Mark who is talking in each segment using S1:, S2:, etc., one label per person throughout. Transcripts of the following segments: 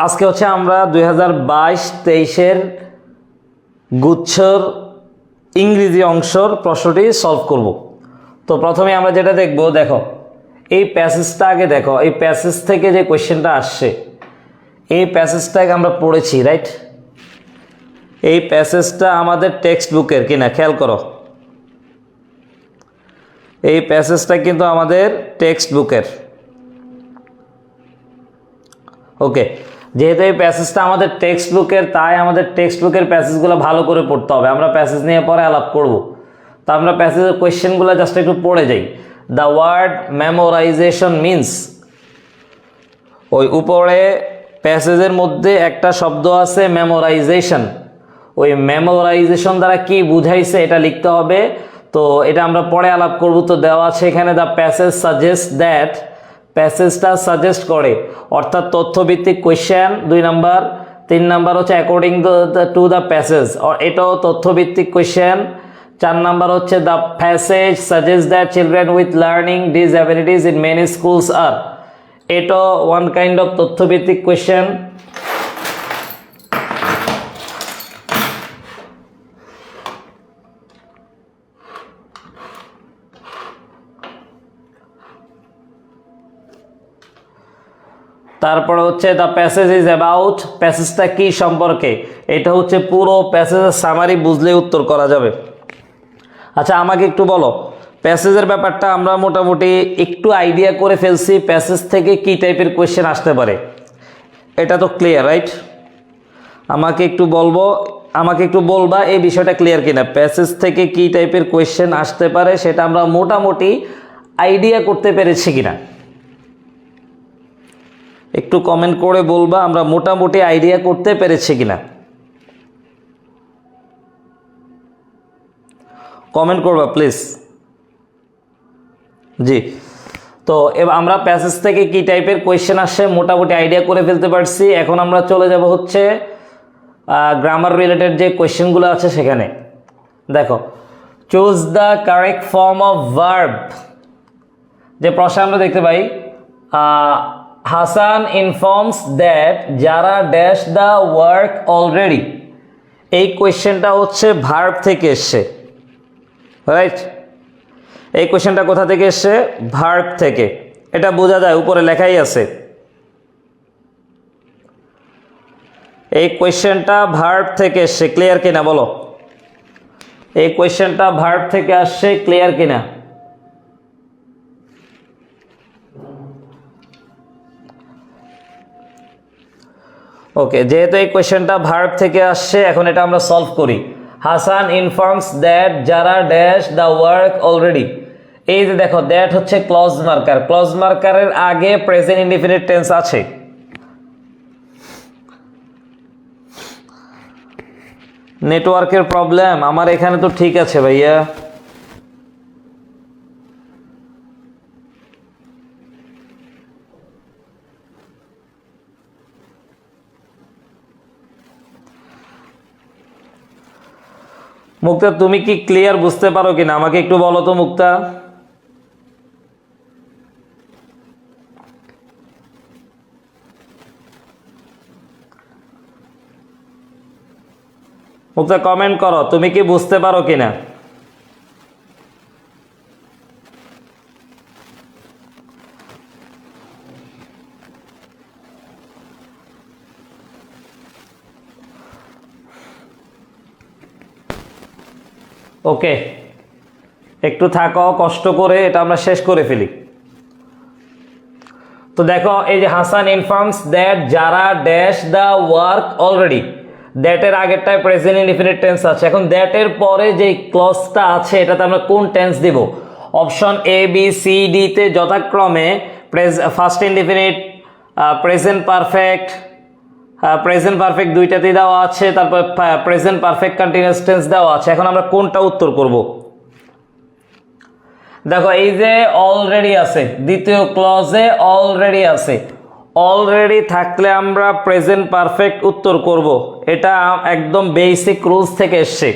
S1: আজকে হচ্ছে আমরা 2022-23-এর গুচ্ছর ইংরেজি অংশর প্রশ্নটি সলভ করব। তো প্রথমে আমরা যেটা দেখব, দেখো এই প্যাসেজটা আগে দেখো, এই প্যাসেজ থেকে যে কোয়েশ্চেনটা আসছে এই প্যাসেজটাকে আমরা পড়েছি, রাইট? এই প্যাসেজটা আমাদের টেক্সট বুকের কিনা, খেয়াল করো। এই প্যাসেজটা কিন্তু আমাদের টেক্সট বুকের। ওকে, যেহেতু এই প্যাসেজটা আমাদের টেক্সট বুকের, তাই আমাদের টেক্সট বুকের প্যাসেজগুলো ভালো করে পড়তে হবে। আমরা প্যাসেজ নিয়ে পরে আলাপ করব। তো আমরা প্যাসেজের কোয়েশ্চেনগুলো জাস্ট একটু পড়ে যাই। দ্য ওয়ার্ড মেমোরাইজেশন মিন্স, ওই উপরে প্যাসেজের মধ্যে একটা শব্দ আছে মেমোরাইজেশন। ওই মেমোরাইজেশন দ্বারা কি বুঝাইছে এটা লিখতে হবে। তো এটা আমরা পরে আলাপ করব। তো দেওয়া আছে এখানে, দ্য প্যাসেজ সাজেস্ট দ্যাট, প্যাসেজটা সাজেস্ট করে, অর্থাৎ তথ্যভিত্তিক কোয়েশ্চেন 2 নাম্বার। 3 নাম্বার হচ্ছে অ্যাকর্ডিং টু দ্য প্যাসেজ, এটাও তথ্যভিত্তিক কোয়েশ্চেন। 4 নাম্বার হচ্ছে the passage suggest that children with learning disabilities in many schools আর, এটাও ওয়ান কাইন্ড অফ তথ্যভিত্তিক কোয়েশ্চেন। তারপরে হচ্ছে দ্য প্যাসেজ ইজ অ্যাবাউট, প্যাসেজটা কি সম্পর্কে, এটা হচ্ছে পুরো প্যাসেজের সামারি বুঝলে উত্তর করা যাবে। আচ্ছা আমাকে একটু বলো, প্যাসেজের ব্যাপারটা আমরা মোটামুটি একটু আইডিয়া করে ফেলছি, প্যাসেজ থেকে কি টাইপের কোয়েশ্চেন আসতে পারে, এটা তো ক্লিয়ার, রাইট? আমাকে একটু বলবা এই বিষয়টা ক্লিয়ার কিনা, প্যাসেজ থেকে কি টাইপের কোয়েশ্চেন আসতে পারে সেটা আমরা মোটামুটি আইডিয়া করতে পেরেছি কিনা, একটু কমেন্ট করে বলবা আমরা মোটামুটি আইডিয়া করতে পেরেছি কিনা। কমেন্ট করবা প্লিজ। জি, তো এবার আমরা প্যাসেজ থেকে কি টাইপের কোয়েশ্চেন আসে মোটামুটি আইডিয়া করে ফেলতে পারছি। এখন আমরা চলে যাব হচ্ছে গ্রামার রিলেটেড যে কোয়েশ্চেনগুলো আছে সেখানে। দেখো, choose the correct form of verb, যে প্রশ্ন আমরা দেখতে পাই, হাসান ইনফর্মস দ্যাট যারা ড্যাশ দ্য ওয়ার্ক অলরেডি, এই কোয়েশ্চেনটা হচ্ছে ভার্ব থেকে এসছে, রাইট? এই কোয়েশ্চেনটা কোথা থেকে এসছে? ভার্ব থেকে। এটা বোঝা যায়, উপরে লেখাই আছে। এই কোয়েশ্চেনটা ভার্ব থেকে এসছে, ক্লিয়ার কিনা বলো? এই কোয়েশ্চেনটা ভার্ব থেকে আসছে, ক্লিয়ার কিনা? ওকে, যেহেতু এই কোয়েশ্চেনটা ভার্ব থেকে আসছে, এখন এটা আমরা সলভ করি। হাসান ইনফর্মস দ্যাট যারা ড্যাশ দ্য ওয়ার্ক অলরেডি, এই যে দেখো দ্যাট হচ্ছে ক্লজ মার্কার, ক্লজ মার্কারের আগে প্রেজেন্ট ইনডিফিনিট টেন্স আছে। নেটওয়ার্কের প্রবলেম, আমার এখানে তো ঠিক আছে ভাইয়া। মুক্তা তুমি কি ক্লিয়ার বুঝতে পারো কিনা আমাকে একটু বলো তো মুক্তা। মুক্তা কমেন্ট করো, তুমি কি বুঝতে পারো কিনা। ওকে, একটু থাকো, কষ্ট করে এটা আমরা শেষ করে ফেলি। তো দেখো, এই যে হাসান ইনফর্মস দ্যাট যারা ড্যাশ দ্য ওয়ার্ক অলরেডি, দ্যাটের আগেরটায় প্রেজেন্ট ইনডিফিনিট টেন্স আছে। এখন দ্যাটের পরে যে ক্লজটা আছে এটাতে আমরা কোন টেন্স দিব? Option A B C D তে যথাক্রমে first indefinite, present perfect, present perfect দুইটাতেই দেওয়া আছে, তারপর প্রেজেন্ট পারফেক্ট কন্টিনিউয়াস টেন্স দেওয়া আছে। এখন আমরা কোনটা উত্তর করব? দেখো এই যে অলরেডি আছে, দ্বিতীয় ক্লজে অলরেডি আছে, অলরেডি থাকলে আমরা প্রেজেন্ট পারফেক্ট উত্তর করব, এটা একদম বেসিক রুলস থেকে এসছে।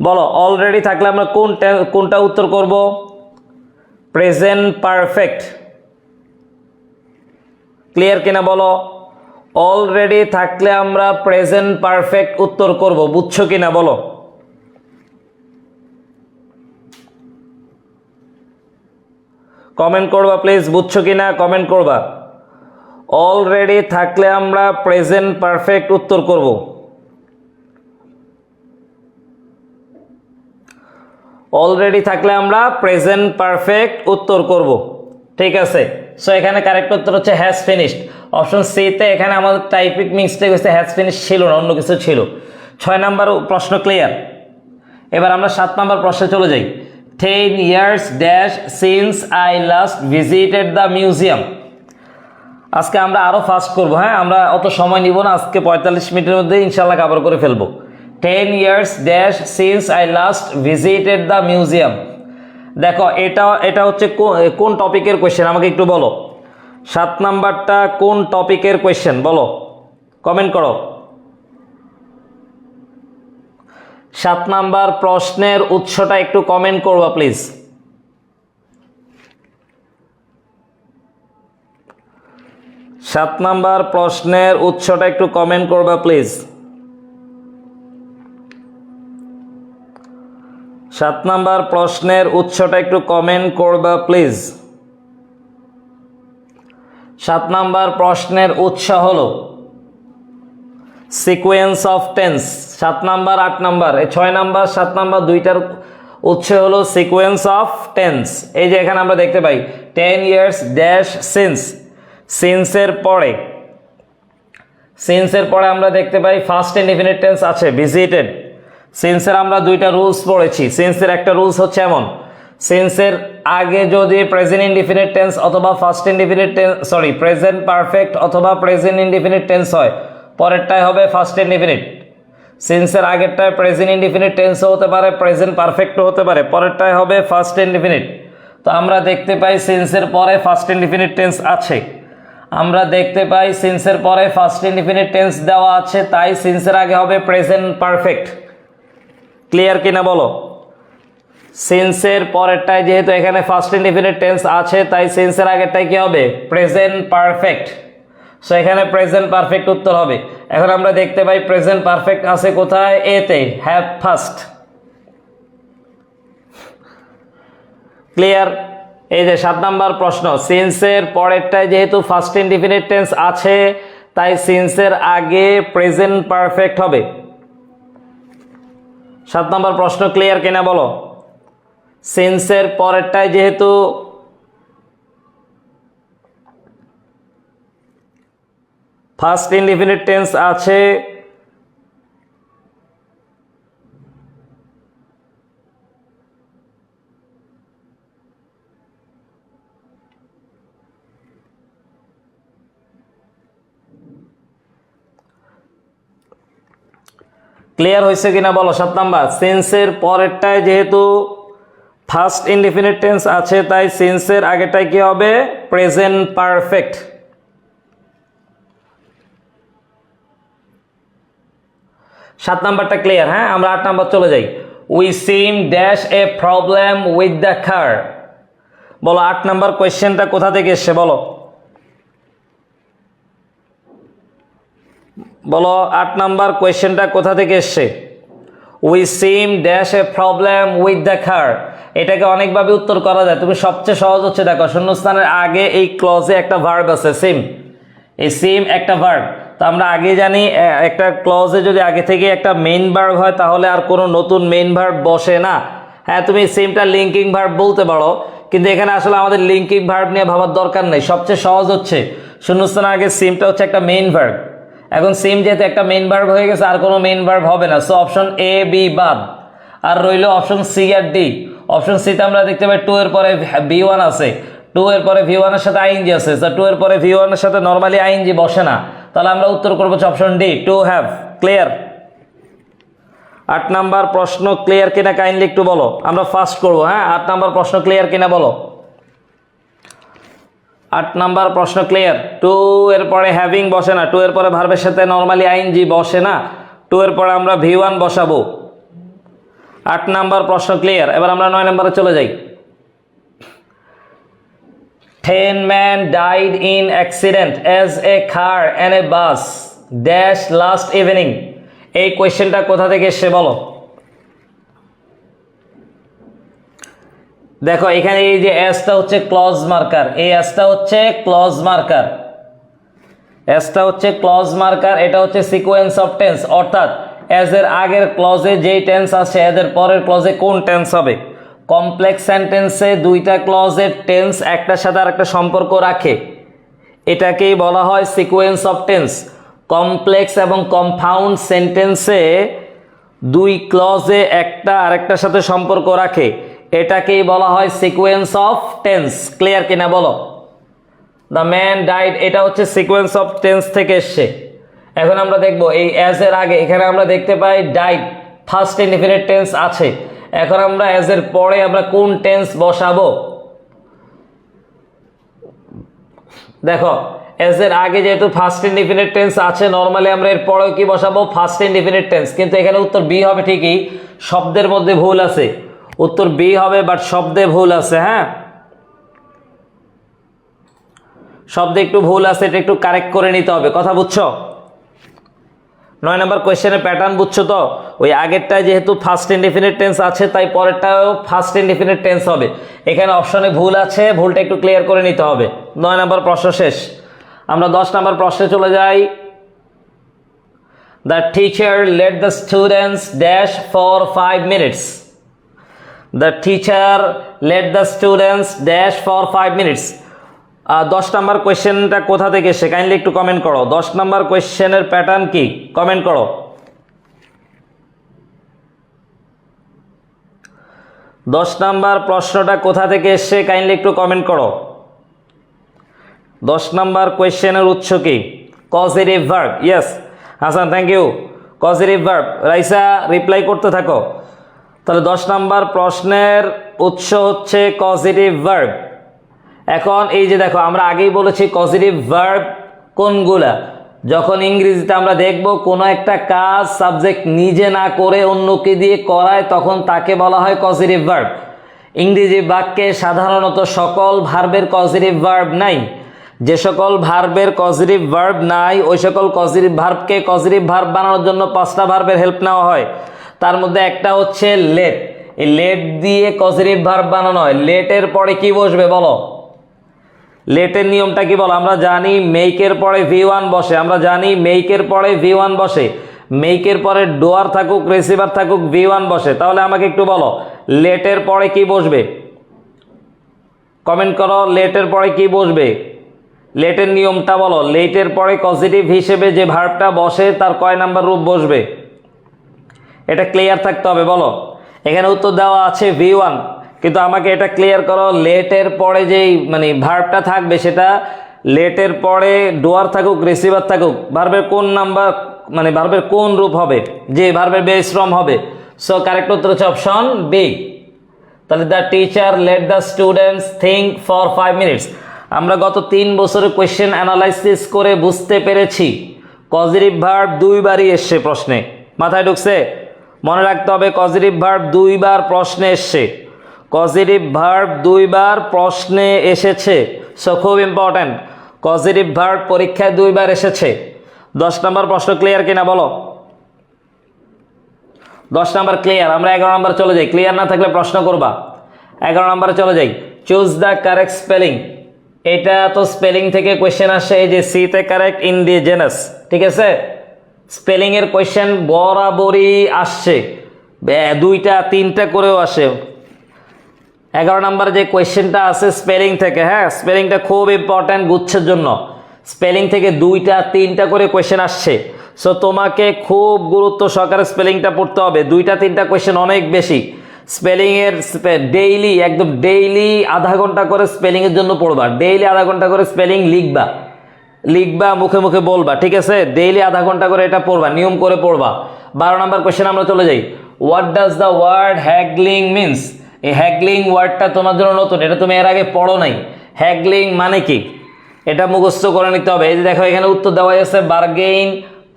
S1: বলো অলরেডি থাকলে আমরা কোনটা উত্তর করব? Present perfect. ক্লিয়ার কিনা বলো? অলরেডি থাকলে আমরা প্রেজেন্ট পারফেক্ট উত্তর করব, বুঝছো কিনা বলো? কমেন্ট করবা প্লিজ, বুঝছো কিনা কমেন্ট করবা। অলরেডি থাকলে আমরা প্রেজেন্ট পারফেক্ট উত্তর করব। অলরেডি থাকলে আমরা প্রেজেন্ট পারফেক্ট উত্তর করব, ঠিক আছে। সো এখানে কারেক্ট উত্তর হচ্ছে হ্যাজ ফিনিশড। অপশন সি তে এখানে আমাদের টাইপিক মিস্টেক হচ্ছে, হ্যাজ ফিনিশড ছিল না, অন্য কিছু ছিল। 6 নাম্বার প্রশ্ন ক্লিয়ার। এবার আমরা 7 নাম্বার প্রশ্নে চলে যাই। 10 years dash since I last visited the museum. আজকে আমরা আরো ফাস্ট করব, হ্যাঁ, আমরা অত সময় নিব না, আজকে 45 মিনিটের মধ্যে ইনশাল্লাহ কভার করে ফেলবো। 10 years dash since I last visited the museum. দেখো এটা হচ্ছে কোন টপিকের কোয়েশ্চেন আমাকে একটু বলো। 7 নাম্বারটা কোন টপিকের কোয়েশ্চেন বলো, কমেন্ট করো। 7 নাম্বার প্রশ্নের উৎসটা একটু কমেন্ট করবা প্লিজ। সাত নাম্বার প্রশ্নের উৎসটা একটু কমেন্ট করবা প্লিজ। 7 নাম্বার প্রশ্নের উৎসটা একটু কমেন্ট করবা প্লিজ। 7 নাম্বার প্রশ্নের উৎস হলো sequence of tense. 7 number 8 number, এই 6 নাম্বার 7 নাম্বার দুইটার উৎস হলো সিকোয়েন্স অফ টেন্স। এই যে এখানে আমরা দেখতে পাই 10 years ড্যাশ সিন্স, সিন্সের পরে আমরা দেখতে পাই ফার্স্ট ইনডিফিনিট টেন্স আছে ভিজিটেড। সিন্সের আমরা দুইটা রুলস পড়েছি। সিন্সের একটা রুলস হচ্ছে এমন, সিন্সের আগে যদি প্রেজেন্ট ইনডিফিনিট টেন্স অথবা first indefinite tense, sorry present perfect অথবা প্রেজেন্ট ইনডিফিনিট টেন্স হয়, পরেরটাই হবে ফার্স্ট ইনডিফিনিট। সিন্সের আগেরটায় প্রেজেন্ট ইনডিফিনিট টেন্সও হতে পারে, প্রেজেন্ট পারফেক্টও হতে পারে, পরেরটাই হবে ফার্স্ট ইনডিফিনিট। তো আমরা দেখতে পাই সিন্সের পরে ফার্স্ট ইনডিফিনিট টেন্স আছে, আমরা দেখতে পাই সিন্সের পরে ফার্স্ট ইনডিফিনিট টেন্স দেওয়া আছে, তাই সিন্সের আগে হবে প্রেজেন্ট পারফেক্ট। ক্লিয়ার কিনা বলো? সিন্সের পরেরটায় যেহেতু এখানে ফার্স্ট ইনডিফিনিট টেন্স আছে, তাই সিন্সের আগেরটাই কি হবে? Present perfect. সো এখানে প্রেজেন্ট পারফেক্ট উত্তর হবে। এখন আমরা দেখতে পাই প্রেজেন্ট পারফেক্ট আছে কোথায়? এতে, হ্যাভ ফার্স্ট। ক্লিয়ার? এই যে 7 নাম্বার প্রশ্ন, সিন্সের পরেরটায় যেহেতু ফার্স্ট ইনডিফিনিট টেন্স আছে, তাই সিন্সের আগে প্রেজেন্ট পারফেক্ট হবে। 7 নাম্বার প্রশ্ন ক্লিয়ার কিনা বলো? সিন্সের পরেরটায় যেহেতু ফার্স্ট ইনডিফিনিট টেন্স আছে, ক্লিয়ার হয়েছে কিনা বলো? 7 নাম্বার, সিন্সের পরেরটায় যেহেতু ফার্স্ট ইনডিফিনিট টেন্স আছে, তাই সিন্সের আগেরটায় কি হবে? Present perfect. 7 নাম্বারটা ক্লিয়ার, হ্যাঁ। আমরা 8 নাম্বার চলে যাই। We SIM dash a problem with the car. বলো 8 নাম্বার কোয়েশ্চেনটা কোথা থেকে এসছে বলো? বলো 8 নাম্বার কোয়েশ্চেনটা কোথা থেকে এসছে? We SIM dash a problem with the car. এটাকে অনেকভাবে উত্তর করা যায়, তুমি সবচেয়ে সহজ হচ্ছে দেখো, শূন্যস্থানের আগে এই ক্লজে একটা ভার্ব আছে সিম। এই সিম একটা ভার্ব, তো আমরা আগে জানি একটা ক্লজে যদি আগে থেকে একটা মেইন ভার্ব হয়, তাহলে আর কোনো নতুন মেইন ভার্ব বসে না। হ্যাঁ, তুমি সিমটা লিঙ্কিং ভার্ব বলতে পারো, কিন্তু এখানে আসলে আমাদের লিঙ্কিং ভার্ব নিয়ে ভাবার দরকার নেই। সবচেয়ে সহজ হচ্ছে শূন্যস্থানের আগে সিমটা হচ্ছে একটা মেইন ভার্ব। এখন সিম যেহেতু একটা মেইন ভার্ব হয়ে গেছে, আর কোনো মেইন ভার্ব হবে না। সো অপশন এ বি বাদ, আর রইল অপশন সি আর ডি। অপশন সিতে আমরা দেখতে পাই 2 এর পরে V1 আছে, 2 এর পরে V1 এর সাথে আইএনজি আছে, 2 এর পরে V1 এর সাথে নরমালি আইএনজি বসে না, তাহলে আমরা উত্তর করবো option D, to have. Clear? 8 number প্রশ্ন ক্লিয়ার কিনা কাইন্ডলি একটু বলো, আমরা ফার্স্ট করবো। হ্যাঁ, 8 নাম্বার প্রশ্ন ক্লিয়ার কিনা বলো। 8 নাম্বার প্রশ্ন ক্লিয়ার। 2 এর পরে হ্যাভিং বসে না, 2 এর পরে ভার্বের সাথে নরমালি আইএনজি বসে না, 2 এর পরে আমরা V1 বসাবো। 8 নাম্বার প্রশ্ন ক্লিয়ার। এবার আমরা 9 নাম্বারে চলে যাই। 10 men died in accident as a car and a bus dash last evening. এই কোয়েশ্চেনটা কোথা থেকে এসেছে বলো? দেখো এখানে এই যে এসটা হচ্ছে ক্লজ মার্কার, এই এসটা হচ্ছে ক্লজ মার্কার, এসটা হচ্ছে ক্লজ মার্কার, এটা হচ্ছে সিকোয়েন্স অফ টেন্স, অর্থাৎ এজ এর আগের ক্লজে যেই টেন্স আছে এদের পরের ক্লজে কোন টেন্স হবে। কমপ্লেক্স সেন্টেন্সে দুইটা ক্লজের টেন্স একটার সাথে আরেকটা সম্পর্ক রাখে, এটাকেই বলা হয় সিকোয়েন্স অফ টেন্স। কমপ্লেক্স এবং কম্পাউন্ড সেন্টেন্সে দুই ক্লজে একটা আরেকটার সাথে সম্পর্ক রাখে, এটাকেই বলা হয় সিকোয়েন্স অফ টেন্স। ক্লিয়ার কিনা বলো? দ্য ম্যান ডাইড, এটা হচ্ছে সিকোয়েন্স অফ টেন্স থেকে এসছে। এখন আমরা দেখব এই অ্যাজ এর আগে এখানে আমরা দেখতে পাই ডাইড, ফার্স্ট ইনডিফিনিট টেন্স আছে। এখন আমরা অ্যাজ এর পরে আমরা কোন টেন্স বসাবো? দেখো অ্যাজ এর আগে যেহেতু ফার্স্ট ইনডিফিনিট টেন্স আছে, নর্মালি আমরা এর পরেও কি বসাবো? First indefinite tense. কিন্তু এখানে উত্তর বি হবে ঠিকই, শব্দের মধ্যে ভুল আছে, উত্তর বি হবে, বাট শব্দে ভুল আছে। হ্যাঁ, শব্দে একটু ভুল আছে, এটা একটু কারেক্ট করে নিতে হবে। কথা বুঝছো? 9 নম্বর কোয়েশ্চেনের প্যাটার্ন বুঝছো তো? ওই আগেরটায় যেহেতু ফার্স্ট ইনডিফিনিট টেন্স আছে তাই পরেরটাও ফার্স্ট ইনডিফিনিট টেন্স হবে। এখানে অপশনে ভুল আছে, ভুলটা একটু ক্লিয়ার করে নিতে হবে। 9 নম্বর প্রশ্ন শেষ। আমরা 10 নম্বর প্রশ্নে চলে যাই। The teacher let the students dash for 5 minutes. The teacher led the students dash for 5 minutes. 10 নম্বর কোয়েশ্চেনটা কোথা থেকে এসে কাইন্ডলি একটু কমেন্ট করো। 10 নম্বর কোয়েশ্চেনের প্যাটার্ন কি কমেন্ট করো। 10 নম্বর প্রশ্নটা কোথা থেকে এসে কাইন্ডলি একটু কমেন্ট করো। 10 নম্বর কোয়েশ্চেনের উৎস কি? Causative verb. Yes Hasan, thank you. Causative verb. Raisa reply করতে থাকো। তাহলে 10 নম্বর প্রশ্নের উৎস হচ্ছে কজেটিভ ভার্ব। এখন এই যে দেখো আমরা আগেই বলেছি কজেটিভ ভার্ব কোনগুলা, যখন ইংরেজিতে আমরা দেখব কোনো একটা কাজ সাবজেক্ট নিজে না করে অন্যকে দিয়ে করায় তখন তাকে বলা হয় কজেটিভ ভার্ব। ইংরেজি বাক্যে সাধারণত সকল ভার্বের কজেটিভ ভার্ব নাই। যে সকল ভার্বের পজিটিভ ভার্ব নাই ওই সকল পজিটিভ ভার্বকে পজিটিভ ভার্ব বানানোর জন্য 5টা ভার্বের হেল্প নেওয়া হয়। তার মধ্যে একটা হচ্ছে লেট। এই লেট দিয়ে পজিটিভ ভার্ব বানানো হয়। লেটের পরে কি বসবে বলো? লেটের নিয়মটা কি বলো? আমরা জানি মেকের পরে V1 বসে, আমরা জানি মেকের পরে V1 বসে, মেকের পরে ডোয়ার থাকুক রিসিভার থাকুক V1 বসে। তাহলে আমাকে একটু বলো লেটের পরে কি বসবে? কমেন্ট করো লেটের পরে কি বসবে। লেটের নিয়মটা বলো। লেটের পরে পজিটিভ হিসেবে যে ভার্বটা বসে তার কয় নাম্বার রূপ বসবে? এটা ক্লিয়ার থাকতে হবে। বলো। এখানে উত্তর দেওয়া আছে V1, কিন্তু আমাকে এটা ক্লিয়ার করো লেটের পরে যেই ভার্বটা থাকবে সেটা লেটের পরে ডোয়ার থাকুক রিসিভার থাকুক ভার্বের কোন নাম্বার ভার্বের কোন রূপ হবে, যে ভার্বের বেস ফর্ম হবে। সো কারেক্ট উত্তর হচ্ছে অপশন বি। তাহলে the teacher let the students think for 5 minutes. আমরা গত 3 বছরের কোয়েশ্চেন অ্যানালাইসিস করে বুঝতে পেরেছি পজিটিভ ভার্ব 2বারই এসছে প্রশ্নে। মাথায় ঢুকছে? মনে রাখতে হবে পজিটিভ ভার্ব 2বার প্রশ্নে এসছে। পজিটিভ ভার্ব 2বার প্রশ্নে এসেছে। সো খুব ইম্পর্ট্যান্ট, পজিটিভ ভার্ব পরীক্ষায় 2বার এসেছে। 10 নম্বর প্রশ্ন ক্লিয়ার কিনা বলো? 10 নম্বর ক্লিয়ার। আমরা 11 নম্বর চলে যাই। ক্লিয়ার না থাকলে প্রশ্ন করবা। 11 নম্বরে চলে যাই। Choose the correct spelling. এটা তো স্পেলিং থেকে কোয়েশ্চেন আসে, এই যে সি তে কারেক্ট ইন্ডিজেনাস, ঠিক আছে। স্পেলিং এর কোয়েশ্চেন বরাবরই আসছে, 2টা 3টা করেও আসে। 11 নম্বর যে কোয়েশ্চেনটা আছে স্পেলিং থেকে, হ্যাঁ স্পেলিংটা খুব ইম্পর্ট্যান্ট গুচ্ছের জন্য। স্পেলিং থেকে 2টা 3টা করে কোয়েশ্চেন আসছে। সো তোমাকে খুব গুরুত্ব সহকারে স্পেলিংটা পড়তে হবে। 2টা 3টা কোয়েশ্চেন অনেক বেশি। স্পেলিং এর ডেইলি একদম ডেইলি আধা ঘন্টা করে স্পেলিং এর জন্য পড়বা। ডেইলি আধা ঘন্টা করে স্পেলিং লিখবা মুখে মুখে বলবা, ঠিক আছে। ডেইলি আধা ঘন্টা করে এটা পড়বা, নিয়ম করে পড়বা। 12 নম্বর কোয়েশ্চেন আমরা চলে যাই। What does the word haggling means? এই হ্যাগলিং ওয়ার্ডটা তোমার জন্য নতুন, এটা তুমি এর আগে পড়ো নাই। হ্যাগলিং মানে কি এটা মুখস্থ করে নিতে হবে। এই যে দেখো এখানে উত্তর দেওয়া আছে bargain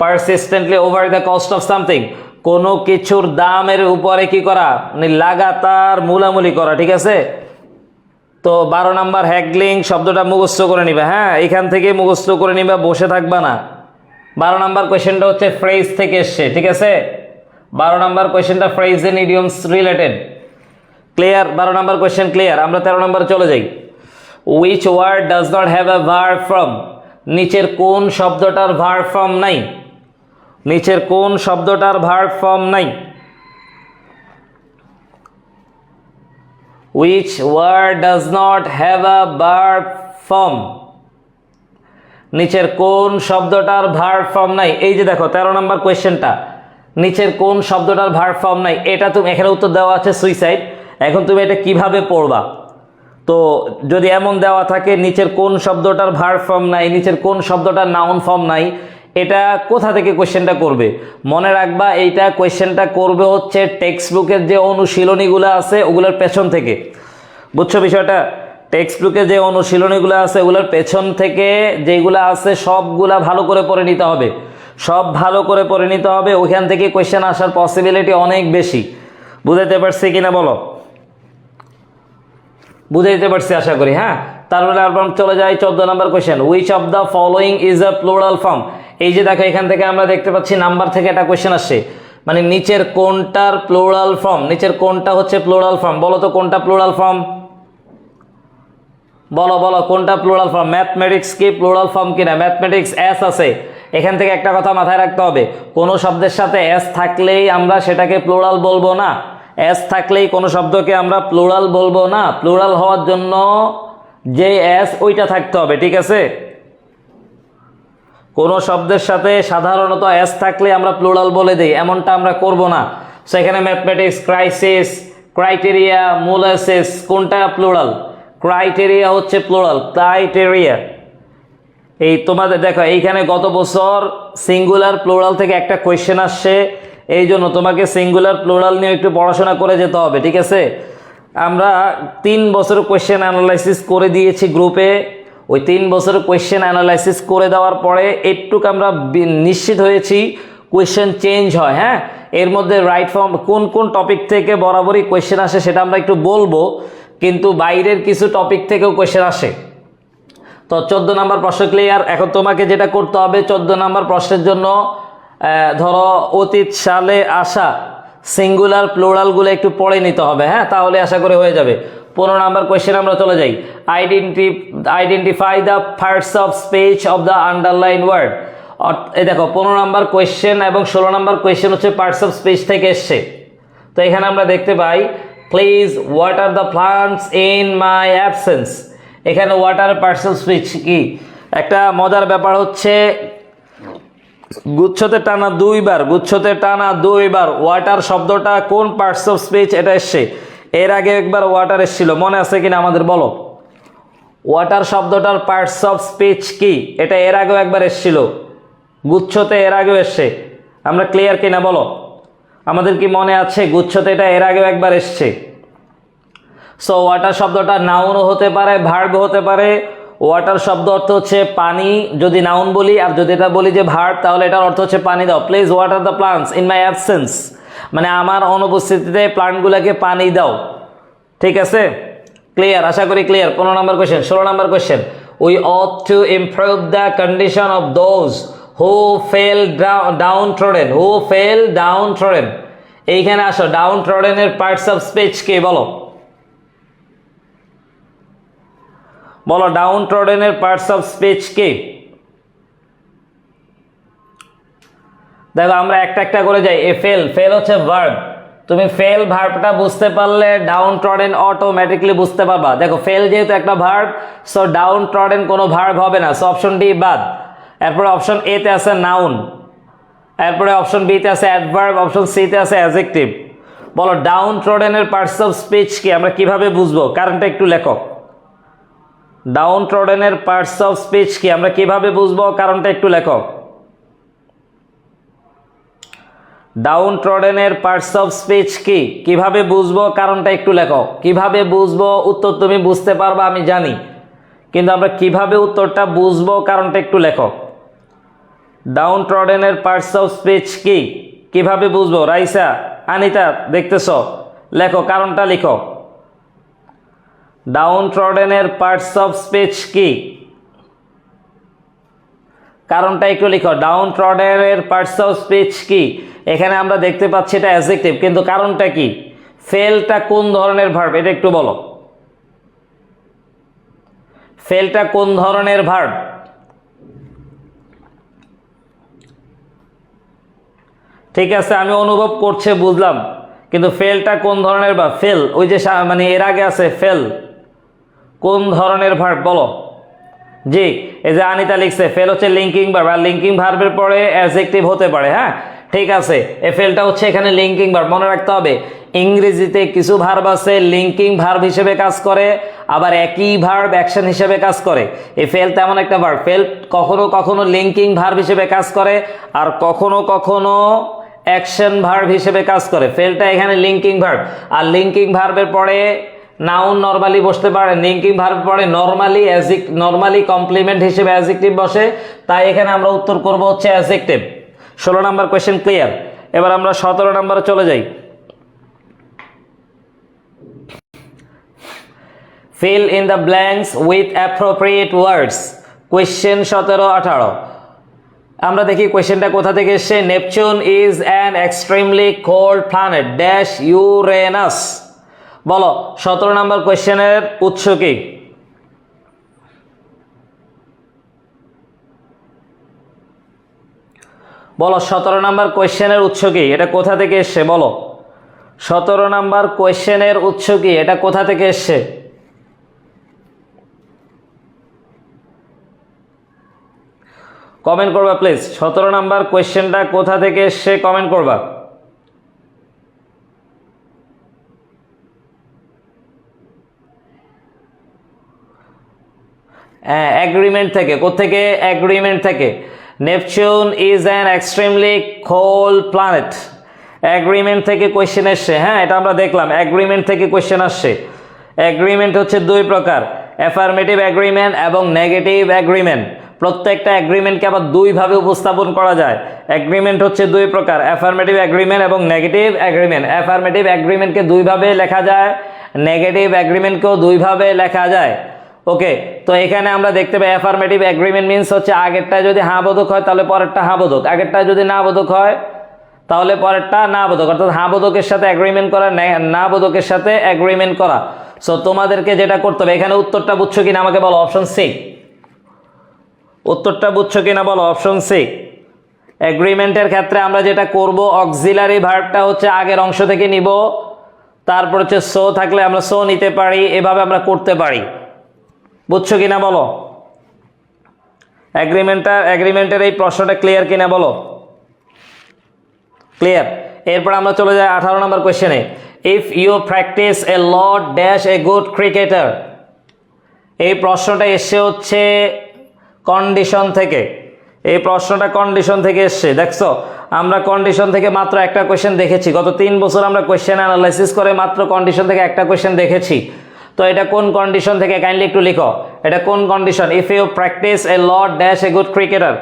S1: persistently over the cost of something. কোনো কিছুর দামের উপরে কি করা, লাগাতার মুলামুলি করা, ঠিক আছে। তো 12 নাম্বার হ্যাগলিং শব্দটা মুখস্থ করে নিবা, হ্যাঁ এখান থেকে মুখস্থ করে নিবা, বসে থাকবা না। 12 নাম্বার কোয়েশ্চেনটা হচ্ছে ফ্রেজ থেকে এসছে, ঠিক আছে? 12 নাম্বার কোয়েশ্চেনটা phrase and idioms related. Clear? 12 number question clear. আমরা 13 নাম্বার চলে যাই। Which word does not have a verb form? নিচের কোন শব্দটার ভার্ব ফর্ম নাই? নিচের কোন শব্দটার ভার্ব ফর্ম নাই? Which word does not have a verb form? নিচের কোন শব্দটার ভার্ব ফর্ম নাই? এই যে দেখো 13 নম্বর কোয়েশ্চেনটা, নিচের কোন শব্দটার ভার্ব ফর্ম নাই, এটা তুমি এখানে উত্তর দেওয়া আছে সুইসাইড। এখন তুমি এটা কিভাবে পড়বা? তো যদি এমন দেওয়া থাকে নিচের কোন শব্দটার ভার্ব ফর্ম নাই, নিচের কোন শব্দটার নাউন ফর্ম নাই, এটা কোথা থেকে কোয়েশ্চেনটা করবে? মনে রাখবা এইটা কোয়েশ্চেনটা করবে হচ্ছে টেক্সট বুকের যে অনুশীলনীগুলো আছে ওগুলোর পেছন থেকে। বুঝছো বিষয়টা? টেক্সট বুকে যে অনুশীলনীগুলো আছে ওগুলোর পেছন থেকে যেগুলো আছে সবগুলা ভালো করে পড়ে নিতে হবে, সব ভালো করে পড়ে নিতে হবে। ওইখান থেকে কোয়েশ্চেন আসার পসিবিলিটি অনেক বেশি। বুঝাইতে পারছি কিনা বলো? বুঝাইতে পারছি আশা করি, হ্যাঁ। তারপরে আমরা চলে যাই 14 নম্বর question. Which of the following is a plural form? এই যে দেখো এখান থেকে আমরা দেখতে পাচ্ছি নাম্বার থেকে একটা কোয়েশ্চেন আসছে, মানে নিচের কোনটার প্লুরাল ফর্ম? নিচের কোনটা হচ্ছে প্লুরাল ফর্ম? বলো তো কোনটা প্লুরাল ফর্ম? বলো বলো কোনটা প্লুরাল ফর্ম? ম্যাথমেটিক্স কি প্লুরাল ফর্ম কিনা? ম্যাথমেটিক্স এস আছে। এখান থেকে একটা কথা মাথায় রাখতে হবে, কোনো শব্দের সাথে এস থাকলেই আমরা সেটাকে প্লুরাল বলবো না। এস থাকলেই কোনো শব্দকে আমরা প্লুরাল বলবো না। প্লুরাল হওয়ার জন্য যে এস ওইটা থাকতে হবে, ঠিক আছে? কোনো শব্দের সাথে সাধারণত এস থাকলে আমরা প্লুরাল বলে দিই, এমনটা আমরা করব না। সেখানে ম্যাথমেটিক্স, ক্রাইসিস, ক্রাইটেরিয়া, মোলাসিস, কোনটা প্লুরাল? ক্রাইটেরিয়া হচ্ছে প্লুরাল, ক্রাইটেরিয়া। এই তোমাদের দেখো এইখানে গত বছর সিঙ্গুলার প্লুরাল থেকে একটা কোয়েশ্চেন আসছে, এই জন্য তোমাকে সিঙ্গুলার প্লুরাল নিয়ে একটু পড়াশোনা করে যেতে হবে, ঠিক আছে? আমরা 3 বছরের কোয়েশ্চেন অ্যানালাইসিস করে দিয়েছি গ্রুপে। ওই 3 বছরের কোয়েশ্চেন অ্যানালাইসিস করে দেওয়ার পরে একটুকু আমরা নিশ্চিত হয়েছি কোয়েশ্চেন চেঞ্জ হয়, হ্যাঁ। এর মধ্যে রাইট ফর্ম কোন কোন টপিক থেকে বরাবরই কোয়েশ্চেন আসে সেটা আমরা একটু বলবো, কিন্তু বাইরের কিছু টপিক থেকেও কোয়েশ্চেন আসে। তো 14 নম্বর প্রশ্ন ক্লিয়ার। এখন তোমাকে যেটা করতে হবে 14 নম্বর প্রশ্নের জন্য ধরো অতীত সালে আসা সিঙ্গুলার প্লুরালগুলো একটু পড়ে নিতে হবে, হ্যাঁ, তাহলে আশা করে হয়ে যাবে। 15 নম্বর কোয়েশ্চেন আমরা চলে যাই। Identify the parts of speech of the underline word. এই দেখো 15 নম্বর কোয়েশ্চেন এবং 16 নম্বর কোয়েশ্চেন হচ্ছে পার্টস অফ স্পিচ থেকে এসছে। তো এখানে আমরা দেখতে পাই please water the plants in my absence. এখানে ওয়াটার পার্টস অফ স্পিচ কি? একটা মজার ব্যাপার হচ্ছে গুচ্ছতে টানা 2 বার, গুচ্ছতে টানা 2 বার ওয়াটার শব্দটা কোন পার্টস অফ স্পিচ এটা এসছে। এর আগে একবার ওয়াটার এসেছিল, মনে আছে কিনা আমাদের বলো? ওয়াটার শব্দটার পার্টস অফ স্পিচ কি? এটা এর আগেও একবার এসেছিল, গুচ্ছতে এর আগেও এসছে। আমরা ক্লিয়ার কিনা বলো? আমাদের কি মনে আছে গুচ্ছতে এটা এর আগেও একবার এসছে? সো ওয়াটার শব্দটা নাউনও হতে পারে, ভার্ব হতে পারে। ওয়াটার শব্দ অর্থ হচ্ছে পানি যদি নাউন বলি, আর যদি এটা বলি যে ভার্ব তাহলে এটার অর্থ হচ্ছে পানি দাও। Please water the plants in my absence, মানে আমার অনুপস্থিতিতে প্লান্টগুলোকে পানি দাও, ঠিক আছে? ক্লিয়ার? আশা করি ক্লিয়ার। 15 নম্বর কোয়েশ্চেন। 16 নম্বর question. We ought to improve the condition of those who fell down trodden. Who fell down trodden, এইখানে আসো। ডাউন ট্রডেনের পার্টস অফ স্পিচ কি বলো? বলো ডাউন ট্রডেনের পার্টস অফ স্পিচ কি? দেখো আমরা একটা একটা করে যাই। ফেল, ফেল হচ্ছে ভার্ব। তুমি ফেল ভার্বটা বুঝতে পারলে ডাউন ট্রডেন অটোমেটিকলি বুঝতে পারবা। দেখো ফেল যেহেতু একটা ভার্ব, সো ডাউন ট্রডেন কোনো ভার্ব হবে না, সো অপশন ডি বাদ। এরপরে অপশন এ তে আছে নাউন, এরপরে অপশন বি তে আছে অ্যাডভার্ব, অপশন সি তে আছে অ্যাডজেক্টিভ। বলো ডাউন ট্রডেনের পার্টস অফ স্পিচ কি? আমরা কিভাবে বুঝবো? কারণটা একটু লেখো। ডাউন ট্রডেনের পার্টস অফ স্পিচ কি? আমরা কিভাবে বুঝবো? কারণটা একটু লেখো। ডাউন ট্রডেনের পার্টস অফ স্পিচ কি? কিভাবে বুঝবো? কারণটা একটু লেখো। কিভাবে বুঝবো? উত্তর তুমি বুঝতে পারবা আমি জানি, কিন্তু আমরা কিভাবে উত্তরটা বুঝবো কারণটা একটু লেখো। ডাউন ট্রডেনের পার্টস অফ স্পিচ কি? কিভাবে বুঝবো? রাইসা, আনিতা দেখতেছ, লেখো, কারণটা লিখো। ডাউন ট্রডেনের পার্টস অফ স্পিচ কি? কারণটা একটু লিখো, ডাউন ট্রডেনের পার্টস অফ স্পিচ কি? এখানে আমরা দেখতে পাচ্ছি এটা অ্যাডজেক্টিভ, কিন্তু কারণটা কি? ফেলটা কোন ধরনের ভার্ব এটা একটু বলো। ফেলটা কোন ধরনের ভার্ব? ঠিক আছে, আমি অনুভব করছে বুঝলাম, কিন্তু ফেলটা কোন ধরনের ভার্ব? ফেল ওই যে মানে এর আগে আছে ফেল, কোন ধরনের ভার্ব বলো। জি, এই যে আনিতা লিখছে ফেল হচ্ছে লিঙ্কিং ভার্ব, আর লিঙ্কিং ভার্বের পরে অ্যাডজেক্টিভ হতে পারে। হ্যাঁ ঠিক আছে, এই ফেলটা হচ্ছে এখানে লিঙ্কিং ভার্ব। মনে রাখতে হবে ইংরেজিতে কিছু ভার্ব আছে লিঙ্কিং ভার্ব হিসেবে কাজ করে, আবার একই ভার্ব অ্যাকশন হিসেবে কাজ করে। এই ফেল তেমন একটা ভার্ব, ফেল কখনো কখনো লিঙ্কিং ভার্ব হিসেবে কাজ করে, আর কখনো কখনো অ্যাকশন ভার্ব হিসেবে কাজ করে। ফেলটা এখানে লিঙ্কিং ভার্ব, আর লিঙ্কিং ভার্বের পরে নাউন নরমালি বসতে পারে, লিঙ্কিং ভার্ব পরে নরমালি কমপ্লিমেন্ট হিসেবে অ্যাডজেক্টিভ বসে, তাই এখানে আমরা উত্তর করব হচ্ছে অ্যাডজেক্টিভ। 16 নম্বর কোয়েশ্চেন ক্লিয়ার। এবার আমরা 17 নম্বরে চলে যাই। Fill in the blanks with appropriate words. Question 17-18 আমরা দেখি কোয়েশ্চেনটা কোথা থেকে এসছে। Neptune is an extremely cold planet dash Uranus. বলো 17 নম্বর কোয়েশ্চেনের উৎস কি? বলো 17 নম্বর কোয়েশ্চেনের উৎস কি? এটা কোথা থেকে এসছে বলো। 17 নম্বর কোয়েশ্চেনের উৎস কি? এটা কোথা থেকে এসছে? কমেন্ট করবা প্লিজ। 17 নম্বর কোয়েশ্চেনটা কোথা থেকে এসছে কমেন্ট করবা। এগ্রিমেন্ট থেকে। কোত্থেকে? এগ্রিমেন্ট থেকে। Neptune is an extremely cold planet, agreement থেকে কোয়েশ্চেন এসছে। হ্যাঁ এটা আমরা দেখলাম, এগ্রিমেন্ট থেকে কোয়েশ্চেন আসছে। এগ্রিমেন্ট হচ্ছে দুই প্রকার, অ্যাফার্মেটিভ এগ্রিমেন্ট এবং নেগেটিভ এগ্রিমেন্ট। প্রত্যেকটা এগ্রিমেন্টকে আবার দুইভাবে উপস্থাপন করা যায়। এগ্রিমেন্ট হচ্ছে দুই প্রকার, অ্যাফার্মেটিভ এগ্রিমেন্ট এবং নেগেটিভ এগ্রিমেন্ট। অ্যাফার্মেটিভ এগ্রিমেন্টকে দুইভাবে লেখা যায়, নেগেটিভ এগ্রিমেন্টকেও দুইভাবে লেখা যায়। ওকে, তো এখানে আমরা দেখতে পাই অ্যাফার্মেটিভ এগ্রিমেন্ট মিন্স হচ্ছে আগেরটা যদি হ্যাঁ বোধক হয় তাহলে পরেরটা হ্যাঁ বোধক, আগেরটা যদি না বোধক হয় তাহলে পরেরটা না বোধক, অর্থাৎ হ্যাঁ বোধকের সাথে এগ্রিমেন্ট করা, না বোধকের সাথে এগ্রিমেন্ট করা। সো তোমাদেরকে যেটা করতে হবে, এখানে উত্তরটা বুঝছো কিনা আমাকে বলো, অপশন সি। উত্তরটা বুঝছো কিনা বলো, অপশন সি। এগ্রিমেন্টের ক্ষেত্রে আমরা যেটা করব, অক্সিলারি ভার্বটা হচ্ছে আগের অংশ থেকে নিব, তারপর হচ্ছে সো থাকলে আমরা সো নিতে পারি, এভাবে আমরা করতে পারি। বুঝছো কিনা বলো। এগ্রিমেন্টের এই প্রশ্নটা ক্লিয়ার কিনা বলো। ক্লিয়ার। এরপর আমরা চলে যাই 18 নম্বর কোয়েশ্চেনে। If you practice a lot dash a good cricketer. এই প্রশ্নটা এসছে হচ্ছে কন্ডিশন থেকে। এই প্রশ্নটা কন্ডিশন থেকে এসছে। দেখছো আমরা কন্ডিশন থেকে মাত্র একটা কোয়েশ্চেন দেখেছি, গত 3 বছর আমরা কোয়েশ্চেন অ্যানালাইসিস করে মাত্র কন্ডিশন থেকে একটা কোয়েশ্চেন দেখেছি। তো এটা কোন কন্ডিশন থেকে কাইন্ডলি একটু লিখো, এটা কোন condition? If you practice a lot dash a good cricketer,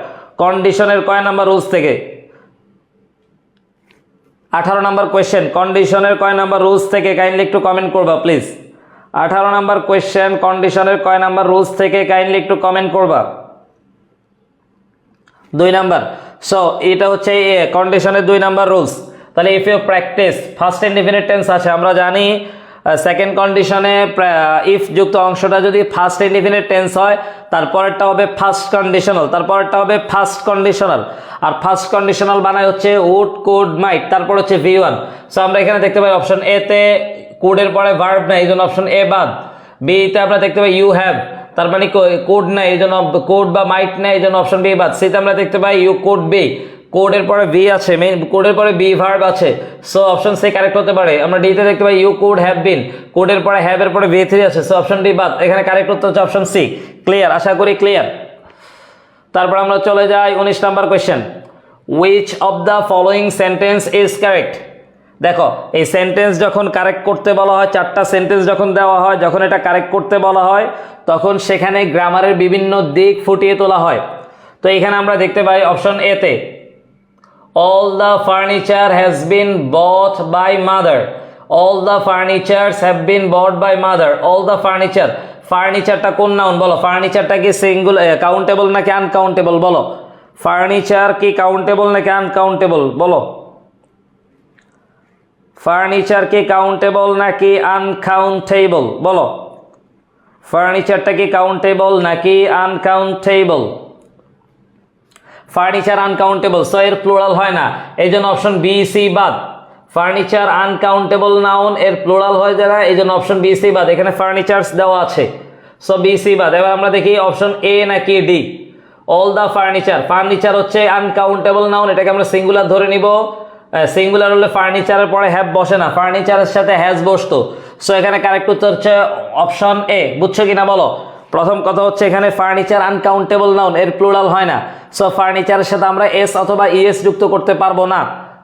S1: কন্ডিশনের কয় নাম্বার রুলস থেকে? 18 নম্বর কোয়েশ্চেন, কন্ডিশনের কয় নাম্বার রুলস থেকে কাইন্ডলি একটু কমেন্ট করবা প্লিজ। 18 নম্বর কোয়েশ্চেন, কন্ডিশনের কয় নাম্বার রুলস থেকে কাইন্ডলি একটু কমেন্ট করবা। 2 নাম্বার। সো এটা হচ্ছে কন্ডিশনের 2 নাম্বার রুলস। তাহলে if you practice, first indefinite tense আছে, আমরা জানি সেকেন্ড কন্ডিশনে ইফ যুক্ত অংশটা যদি ফার্স্ট ইনডিফিনিট টেন্স হয় তারপরেরটা হবে ফার্স্ট কন্ডিশনাল, তারপরেরটা হবে ফার্স্ট কন্ডিশনাল। আর ফার্স্ট কন্ডিশনাল বানায় হচ্ছে উড, কুড, মাইট, তারপর হচ্ছে V1। সো আমরা এখানে দেখতে পাই অপশন এ তে কুডের পরে ভার্ব নাই, এই জন্য অপশন এ বাদ। বি তে আমরা দেখতে পাই ইউ হ্যাভ, তার মানে কোড নাই, এই জন্য কোড বা মাইট নাই, এই জন্য অপশন বি বাদ। সিতে আমরা দেখতে পাই ইউ কুড বি, কোডের পরে বি আছে, মেইন কোডের পরে বি ভার্ব আছে, সো অপশন সি কারেক্ট হতে পারে। আমরা ডি তে দেখতে পাই ইউ কুড হ্যাভ বিন, কোডের পরে হ্যাভ এর পরে V3 আছে, সো অপশন ডি বাদ। এখানে কারেক্ট উত্তর হচ্ছে অপশন সি। ক্লিয়ার? আশা করি ক্লিয়ার। তারপর আমরা চলে যাই 19 number question. Which of the following sentence is correct. দেখো এই সেন্টেন্স যখন কারেক্ট করতে বলা হয়, 4টা সেন্টেন্স যখন দেওয়া হয়, যখন এটা কারেক্ট করতে বলা হয় তখন সেখানে গ্রামারের বিভিন্ন দিক ফুটিয়ে তোলা হয়। তো এখানে আমরা দেখতে পাই অপশন এ তে all the furniture has been bought by mother, all the furnitures have been bought by mother. All the furniture, ফার্নিচারটা কোন নাউন বলো? ফার্নিচারটা কি সিঙ্গুলার কাউন্টেবল নাকি আনকাউন্টেবল বলো? ফার্নিচার কি কাউন্টেবল নাকি আনকাউন্টেবল বলো? ফার্নিচার কি কাউন্টেবল নাকি আনকাউন্টেবল বলো? ফার্নিচারটা কি কাউন্টেবল নাকি আনকাউন্টেবল? ফার্নিচার আনকাউন্টেবল, সো এর প্লুরাল হয় না, এই জন্য অপশন বি সি বাদ। ফার্নিচার আনকাউন্টেবল নাউন, এর প্লুরাল হয়ে যায় না, এই জন্য অপশন বি সি বাদ। এখানে ফার্নিচার্স দেওয়া আছে, সো বি সি বাদ। এবার আমরা দেখি অপশন এ নাকি D. All the furniture, furniture হচ্ছে আনকাউন্টেবল নাউন, এটাকে আমরা সিঙ্গুলার ধরে নিব। সিঙ্গুলার হলে ফার্নিচারের পরে হ্যাভ বসে না, ফার্নিচারের সাথে হ্যাজ বসতো। সো এখানে কারেক্ট উত্তর হচ্ছে অপশন এ। বুঝছো কিনা বলো? প্রথম কথা হচ্ছে এখানে ফার্নিচার আনকাউন্টেবল নাউন, এর প্লুরাল হয় না, সো ফার্নিচারের সাথে আমরা এস অথবা ইএস যুক্ত করতে পারবো না।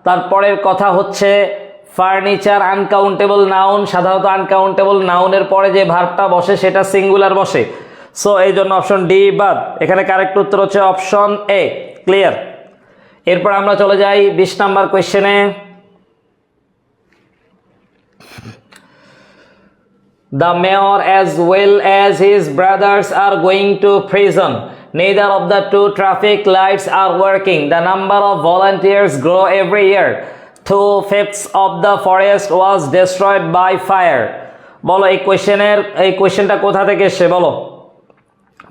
S1: তারপরের কথা হচ্ছে ফার্নিচার আনকাউন্টেবল নাউন, সাধারণত আনকাউন্টেবল নাউনের পরে যে ভার্বটা বসে সেটা সিঙ্গুলার বসে, সো এই জন্য অপশন ডি বাদ। এখানে কারেক্ট উত্তর হচ্ছে অপশন এ। ক্লিয়ার? এরপর আমরা চলে যাই 20 number কোয়েশ্চেনে। The mayor as well as his brothers are going to prison. Neither of the two traffic lights are working. The number of volunteers grow every year. 2/5 of the forest was destroyed by fire. বলো এই কোয়েশ্চেনটা কোথা থেকে এসছে বলো?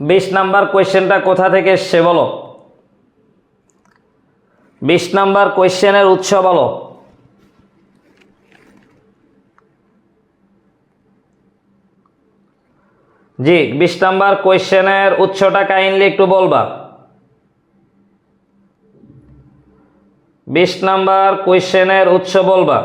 S1: 20 number কোয়েশ্চেনটা কোথা থেকে এসছে বলো? 20 নাম্বার কোয়েশ্চেনের উৎস বলো? জি, 20 নাম্বার কোয়েশ্চেনের উৎসটা কাইন্ডলি একটু বলবা। 20 নাম্বার কোয়েশ্চেনের উৎস বলবা।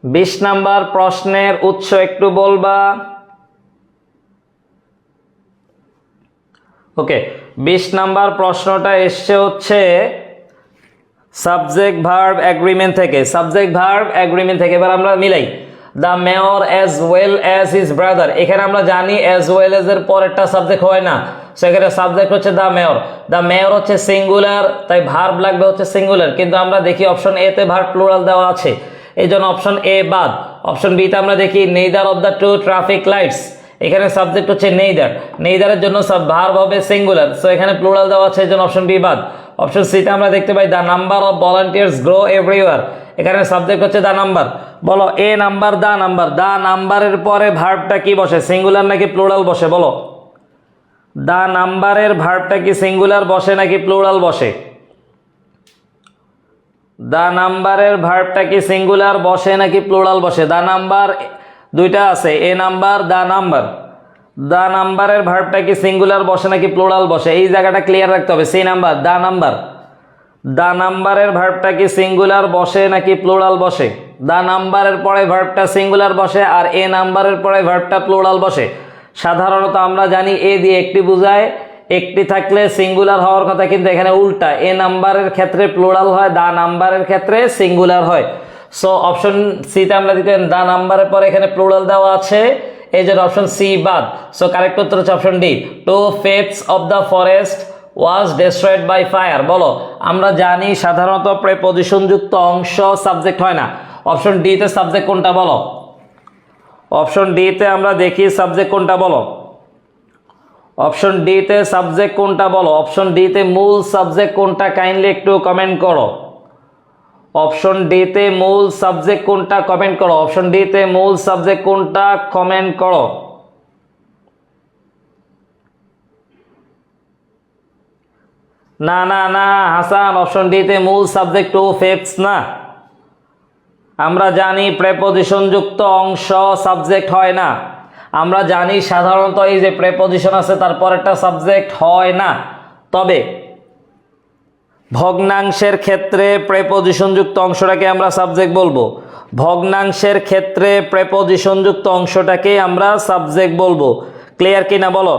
S1: বিশ নাম্বার প্রশ্নের উৎস একটু বলবা। ওকে, 20 নাম্বার প্রশ্নটা এসছে হচ্ছে সাবজেক্ট ভার্ব এগ্রিমেন্ট থেকে। সাবজেক্ট ভার্ব এগ্রিমেন্ট থেকে। এবার আমরা মিলাই। The mayor as well as his brother, এখানে আমরা জানি অ্যাজ ওয়েল এজ এর পরেরটা সাবজেক্ট হয় না, সেখানে সাবজেক্ট হচ্ছে দ্য মেয়র। দ্য মেয়র হচ্ছে সিঙ্গুলার, তাই ভার্ব লাগবে হচ্ছে সিঙ্গুলার, কিন্তু আমরা দেখি অপশন এ তে ভার্ব প্লুরাল দেওয়া আছে, এই জন্য অপশন এ বাদ। অপশন বি তে আমরা দেখি neither of the two traffic lights, এখানে সাবজেক্ট হচ্ছে নেইদার, নেইদারের জন্য ভার্ব হবে সিঙ্গুলার, সো এখানে প্লুরাল দেওয়া আছে, এই জন্য অপশন বি বাদ। অপশন সি তে আমরা দেখতে পাই the number of volunteers grow everywhere, এখানে সাবজেক্ট হচ্ছে দ্য নাম্বার। বলো a number the number, the নাম্বারের পরে ভার্বটা কি বসে, সিঙ্গুলার নাকি প্লুরাল বসে বলো? দ্য নাম্বারের ভার্বটা কি সিঙ্গুলার বসে নাকি প্লুরাল বসে? দ্য নাম্বারের ভার্বটা কি সিঙ্গুলার বসে নাকি প্লুরাল বসে? দ্য নাম্বার দুইটা আছে, এ নাম্বার দ্য নাম্বার। দ্য নাম্বারের ভার্বটা কি সিঙ্গুলার বসে নাকি প্লুরাল বসে, এই জায়গাটা ক্লিয়ার রাখতে হবে। C number the number, the নাম্বারের ভার্বটা কি সিঙ্গুলার বসে নাকি প্লুরাল বসে? দ্য নাম্বারের পরে ভার্বটা সিঙ্গুলার বসে আর এ নাম্বারের পরে ভার্বটা প্লুরাল বসে। সাধারণত আমরা জানি এ দিয়ে একটি বোঝায়, একটি থাকলে সিঙ্গুলার হওয়ার কথা, কিন্তু এখানে উল্টা, এ নাম্বারের ক্ষেত্রে প্লুরাল হয়, দা নাম্বারের ক্ষেত্রে সিঙ্গুলার হয়। সো অপশন সি তে আমরা দেখবেন দা নাম্বারের পরে এখানে প্লুরাল দেওয়া আছে, এই জন্য অপশন সি বাদ। সো কারেক্ট উত্তর হচ্ছে option D, 2/5 of the forest was destroyed by fire. বলো আমরা জানি সাধারণত প্রেপজিশন যুক্ত অংশ সাবজেক্ট হয় না, অপশন ডি তে সাবজেক্ট কোনটা বলো? অপশন ডি তে আমরা দেখি সাবজেক্ট কোনটা বলো? অপশন ডি তে সাবজেক্ট কোনটা বলো? অপশন ডি তে মূল সাবজেক্ট কোনটা কাইন্ডলি একটু কমেন্ট করো। অপশন ডি তে মূল সাবজেক্ট কোনটা কমেন্ট করো। অপশন ডি তে মূল সাবজেক্ট কোনটা কমেন্ট করো। না না না হাসান, অপশন ডি তে মূল সাবজেক্ট 2/5 না। আমরা জানি প্রেপজিশন যুক্ত অংশ সাবজেক্ট হয় না, আমরা জানি সাধারণত এই যে প্রেপজিশন আছে তারপর একটা সাবজেক্ট হয় না, তবে ভগ্নাংশের ক্ষেত্রে প্রেপজিশন যুক্ত অংশটাকে আমরা সাবজেক্ট বলবো। ভগ্নাংশের ক্ষেত্রে প্রেপজিশন যুক্ত অংশটাকে আমরা সাবজেক্ট বলবো। ক্লিয়ার কিনা বলো?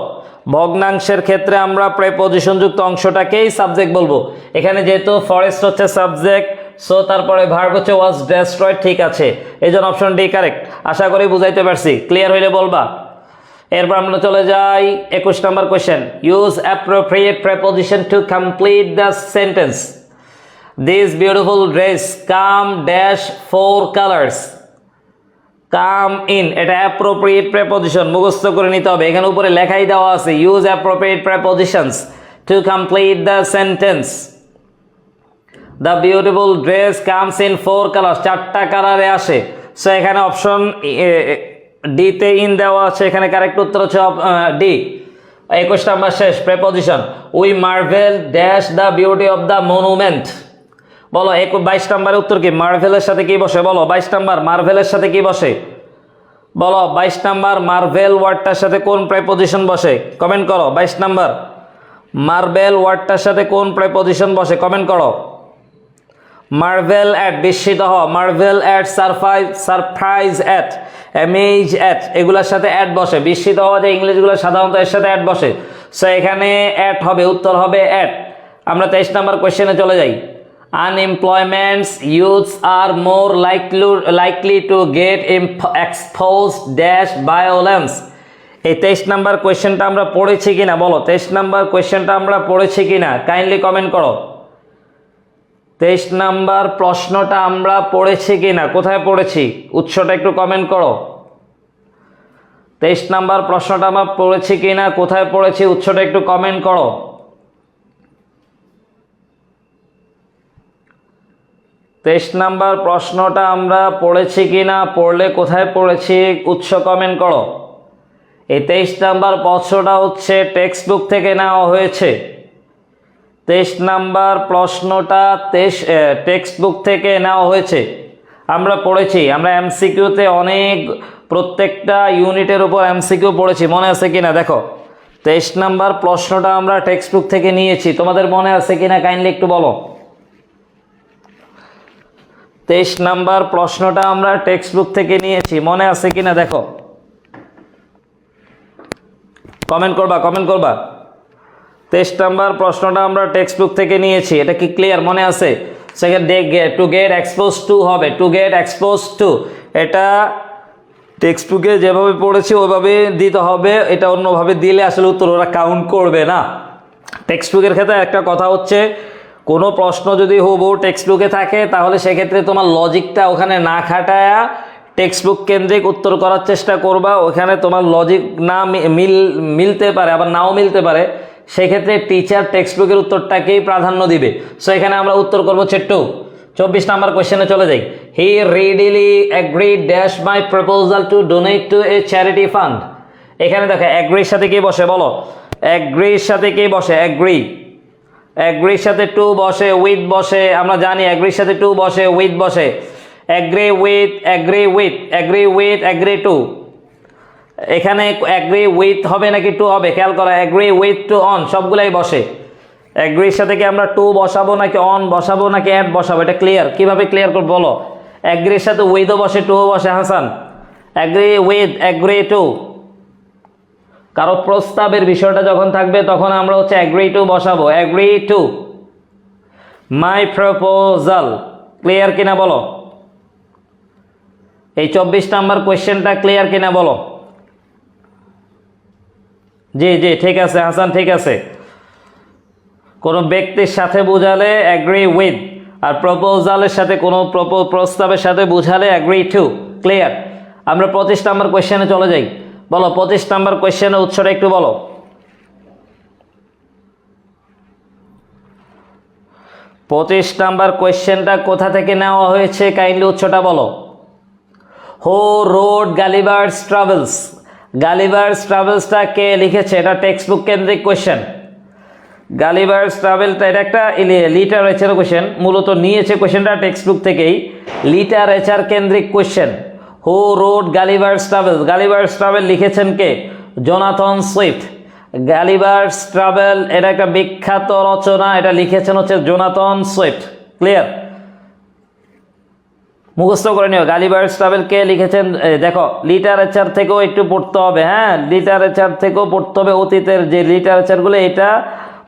S1: ভগ্নাংশের ক্ষেত্রে আমরা প্রেপজিশন যুক্ত অংশটাকেই সাবজেক্ট বলবো। এখানে যেহেতু ফরেস্ট হচ্ছে সাবজেক্ট, সো তারপরে ভার্ব হচ্ছে ওয়াজ ডেস্ট্রয়েড, ঠিক আছে, এই জন্য অপশন ডি কারেক্ট। আশা করি বুঝাইতে পারছি, ক্লিয়ার হইলে বলবা। এরপর আমরা চলে যাই 21 নম্বর question. Use appropriate preposition to complete the sentence. This beautiful dress come dash 4 colours. Come in, এটা অ্যাপ্রোপ্রিয়েট প্রেপোজিশন, মুখস্থ করে নিতে হবে। এখানে উপরে লেখাই দেওয়া আছে, use appropriate prepositions to complete the sentence. The beautiful dress comes in 4 colours, 4টা কালারে আসে। সো এখানে অপশন ডিতে ইন দেওয়া আছে, এখানে কারেক্ট উত্তর হচ্ছে ডি। 21 নাম্বার শেষ, preposition. We Marvel dash the beauty of the monument. বলো 22 নাম্বারের উত্তর কি? মার্ভেলের সাথে কি বসে? বলো 22 নাম্বার মার্ভেলের সাথে কি বসে? বলো 22 নাম্বার মার্ভেল ওয়ার্ডটার সাথে কোন প্রেপোজিশন বসে? কমেন্ট করো। 22 নাম্বার মার্ভেল ওয়ার্ডটার সাথে কোন প্রেপোজিশন বসে? কমেন্ট করো। মার্ভেল অ্যাট, বিস্মিত হওয়া। Marvel at, surprise at, amaze at, এগুলোর সাথে অ্যাট বসে। বিস্মিত হওয়া যে ইংলিশগুলো সাধারণত এর সাথে অ্যাট বসে। সো এখানে অ্যাট হবে, উত্তর হবে অ্যাট। আমরা 23 নাম্বার কোয়েশ্চেনে চলে যাই। Unemployments youths are more likely to get exposed dash violence. এই 23 নাম্বার কোয়েশ্চেনটা আমরা পড়েছি কিনা? বলো 23 নাম্বার কোয়েশ্চেনটা আমরা পড়েছি কিনা? কাইন্ডলি কমেন্ট করো। 23 নাম্বার প্রশ্নটা আমরা পড়েছি কিনা? কোথায় পড়েছি? উৎসটা একটু কমেন্ট করো। 23 নাম্বার প্রশ্নটা আমরা পড়েছি কিনা, কোথায় পড়েছি, উৎসটা একটু কমেন্ট করো। 23 নাম্বার প্রশ্নটা আমরা পড়েছি কিনা, পড়লে কোথায় পড়েছি, উৎস কমেন্ট করো। এই 23 নাম্বার প্রশ্নটা হচ্ছে টেক্সট বুক থেকে নেওয়া হয়েছে। 23 নাম্বার প্রশ্নটা টেক্সট বুক থেকে নেওয়া হয়েছে। আমরা পড়েছি, আমরা এমসিকিউতে অনেক, প্রত্যেকটা ইউনিটের উপর এমসিকিউ পড়েছি, মনে আছে কিনা দেখো। 23 নাম্বার প্রশ্নটা আমরা টেক্সট বুক থেকে নিয়েছি, তোমাদের মনে আছে কিনা কাইন্ডলি একটু বলো। 23 নাম্বার প্রশ্নটা আমরা টেক্সট বুক থেকে নিয়েছি, মনে আছে কিনা দেখো। কমেন্ট করবা, কমেন্ট করবা। 23 নাম্বার প্রশ্নটা আমরা টেক্সট বুক থেকে নিয়েছি, এটা কি ক্লিয়ার? মনে আছে? Second to get expose to হবে, টু গেট এক্সপোজ টু, এটা টেক্সট বুকে যেভাবে পড়েছি ওইভাবে দিতে হবে, এটা অন্যভাবে দিলে আসলে উত্তর ওরা কাউন্ট করবে না। টেক্সট বুকের ক্ষেত্রে একটা কথা হচ্ছে, কোনো প্রশ্ন যদি হুবহু টেক্সট বুকে থাকে তাহলে সেক্ষেত্রে তোমার লজিকটা ওখানে না খাটায়া টেক্সট বুক কেন্দ্রিক উত্তর করার চেষ্টা করবা। ওখানে তোমার লজিক না মিলতে পারে, আবার নাও মিলতে পারে, সেক্ষেত্রে টিচার টেক্সট বুকের উত্তরটাকেই প্রাধান্য দিবে। সো এখানে আমরা উত্তর করবো হচ্ছে 2। 24 নাম্বার কোয়েশ্চেনে চলে যাই। He readily agreed dash my proposal to donate to a charity fund. এখানে দেখো এগ্রির সাথে কি বসে? বলো এগ্রির সাথে কি বসে? এগ্রি, এগ্রির সাথে টু বসে, উইথ বসে। আমরা জানি এগ্রির সাথে টু বসে, উইথ বসে। Agree with, agree with, agree with, agree to. এখানে এগ্রি উইথ হবে নাকি টু হবে? খেয়াল করো, এগ্রি উইথ টু অন সবগুলাই বসে। এগ্রির সাথে কি আমরা টু বসাবো নাকি অন বসাবো নাকি অ্যাট বসাবো? এটা ক্লিয়ার, কিভাবে ক্লিয়ার করবো বলো। এগ্রির সাথে উইথও বসে, টুও বসে। Hasan, agree with, agree to. কারো প্রস্তাবের বিষয়টা যখন থাকবে তখন আমরা হচ্ছে এগ্রি টু বসাবো, agree to my proposal. Clear কিনা বলো? এই 24 নাম্বার কোয়েশ্চেনটা ক্লিয়ার কিনা বলো। জি জি ঠিক আছে হাসান, ঠিক আছে। কোনো ব্যক্তির সাথে বুঝালে এগ্রি উইথ, আর প্রপোজালের সাথে কোনো প্রস্তাবের সাথে বুঝালে এগ্রি টু। ক্লিয়ার। আমরা 25 নাম্বার কোয়েশ্চেনে চলে যাই। বলো 25 নাম্বার কোয়েশ্চেনের উৎসটা একটু বলো। 25 নাম্বার কোয়েশ্চেনটা কোথা থেকে নেওয়া হয়েছে কাইন্ডলি উৎসটা বলো। Who wrote Gulliver's travels. Gulliver's ট্রাভেলসটা কে লিখেছে? এটা টেক্সট বুক কেন্দ্রিক কোয়েশ্চেন। গালিভার্স ট্রাভেলটা এটা একটা লিটারেচার কোয়েশ্চেন, মূলত নিয়েছে কোয়েশ্চেনটা টেক্সট বুক থেকেই, লিটারেচার কেন্দ্রিক question. Who wrote Gulliver's travels. Gulliver's travel লিখেছেন কে? Jonathan Swift. গালিভার্স ট্রাভেল এটা একটা বিখ্যাত রচনা, এটা লিখেছেন হচ্ছে জোনাথন সুইফট। ক্লিয়ার? মুখস্থ করে নিও গালিভার্স ট্রাভেল কে লিখেছেন। দেখো লিটারেচার থেকেও একটু পড়তে হবে, হ্যাঁ লিটারেচার থেকেও পড়তে হবে। অতীতের যে লিটারেচারগুলো এটা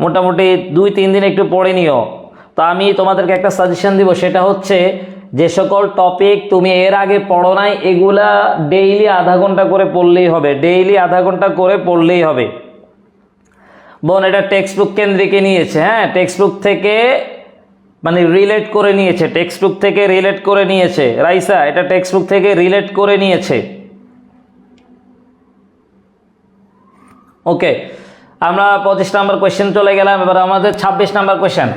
S1: মোটামুটি 2-3 দিন একটু পড়ে নিও, তো আমি তোমাদেরকে একটা সাজেশন দিব, সেটা হচ্ছে যে সকল টপিক তুমি এর আগে পড়ো নাই এগুলা ডেইলি আধা ঘন্টা করে পড়লেই হবে, ডেইলি আধা ঘন্টা করে পড়লেই হবে। বোন এটা টেক্সট বুক কেন্দ্রিকে নিয়েছে, হ্যাঁ টেক্সট বুক থেকে মানে রিলেট করে নিয়েছে, টেক্সট বুক থেকে রিলেট করে নিয়েছে। রাইসা এটা টেক্সট বুক থেকে রিলেট করে নিয়েছে। ওকে, আমরা 25 নাম্বার কোয়েশ্চেন চলে গেলাম। এবার আমাদের 26 number question,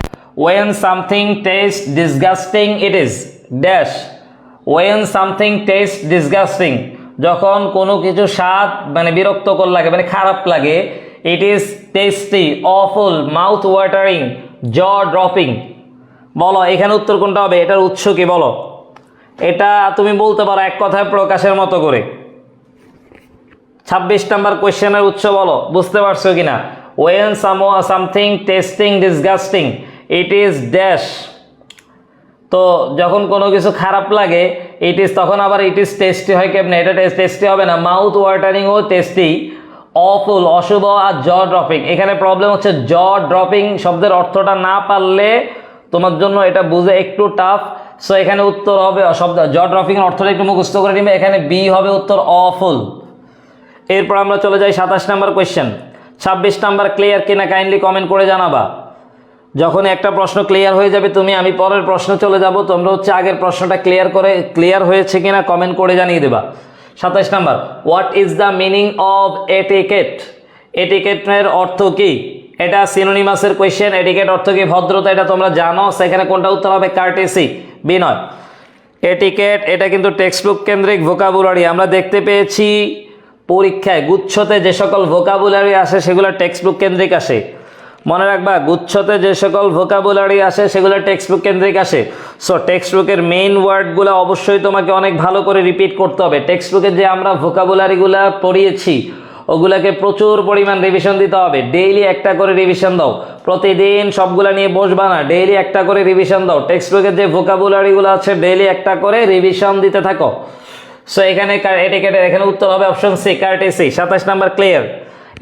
S1: when something tastes disgusting it is dash। when something tastes disgusting, যখন কোনো কিছু স্বাদ মানে বিরক্তকর লাগে মানে খারাপ লাগে, it is tasty, awful, mouth watering, jaw dropping। বলো এখানে উত্তর কোনটা হবে, এটার উৎস কি বলো? এটা তুমি বলতে পারো এক কথায় প্রকাশের মতো করে। 26 নাম্বার কোয়েশ্চেনের উৎস বলো, বুঝতে পারছো কিনা? when something tasting disgusting it is dash। তো যখন কোনো কিছু খারাপ লাগে ইট ইজ, তখন আবার ইট ইজ টেস্টি হয় কেমনে? এটা টেস্টি হবে না, মাউথ ওয়াটারিং ও টেস্টি, অফুল অশুভ, আর জ ড্রপিং। এখানে প্রবলেম হচ্ছে জ ড্রপিং শব্দের অর্থটা না পারলে তোমার জন্য এটা বুঝে একটু টাফ। সো এখানে উত্তর হবে শব্দ জ ড্রপিং এর অর্থটা একটু মুখস্থ করে নিবে, এখানে বি হবে উত্তর অফুল। এরপর আমরা চলে যাই 27 নাম্বার কোয়েশ্চেন। 26 নাম্বার ক্লিয়ার কিনা কাইন্ডলি কমেন্ট করে জানাবা। যখন একটা প্রশ্ন ক্লিয়ার হয়ে যাবে তুমি, আমি পরের প্রশ্ন চলে যাব, তোমরা হচ্ছে আগের প্রশ্নটা ক্লিয়ার হয়েছে কিনা কমেন্ট করে জানিয়ে দেবা। 27 number, what is the meaning of etiquette? এটিকেটের অর্থ কি? এটা সিনোনিমাসের কোয়েশ্চেন। এটিকেট অর্থ কি? ভদ্রতা, এটা তোমরা জানো। সেখানে কোনটা উত্তর হবে? কার্টেসি, বিনয়। এটিকেট এটা কিন্তু টেক্সট বুক কেন্দ্রিক ভোকাবুলারি। আমরা দেখতে পেয়েছি পরীক্ষায় গুচ্ছতে যে সকল ভোকাবুলারি আসে সেগুলো টেক্সট বুক কেন্দ্রিক আসে। মনে রাখবা, গুচ্ছতে যে সকল ভোকাবুলারি আসে সেগুলো টেক্সট বুক কেন্দ্রিক আসে। সো টেক্সট বুকের মেইন ওয়ার্ডগুলো অবশ্যই তোমাকে অনেক ভালো করে রিপিট করতে হবে। টেক্সট বুকে যে আমরা ভোকাবুলারিগুলো পড়িয়েছি ওগুলাকে প্রচুর পরিমাণ রিভিশন দিতে হবে। ডেইলি একটা করে রিভিশন দাও, প্রতিদিন সবগুলা নিয়ে বসবা না, ডেইলি একটা করে রিভিশন দাও। টেক্সট বুকের যে ভোকাবুলারিগুলো আছে ডেইলি একটা করে রিভিশন দিতে থাকো। সো এখানে এটিকেটের এখানে উত্তর হবে option C, courtesy. 27 number clear.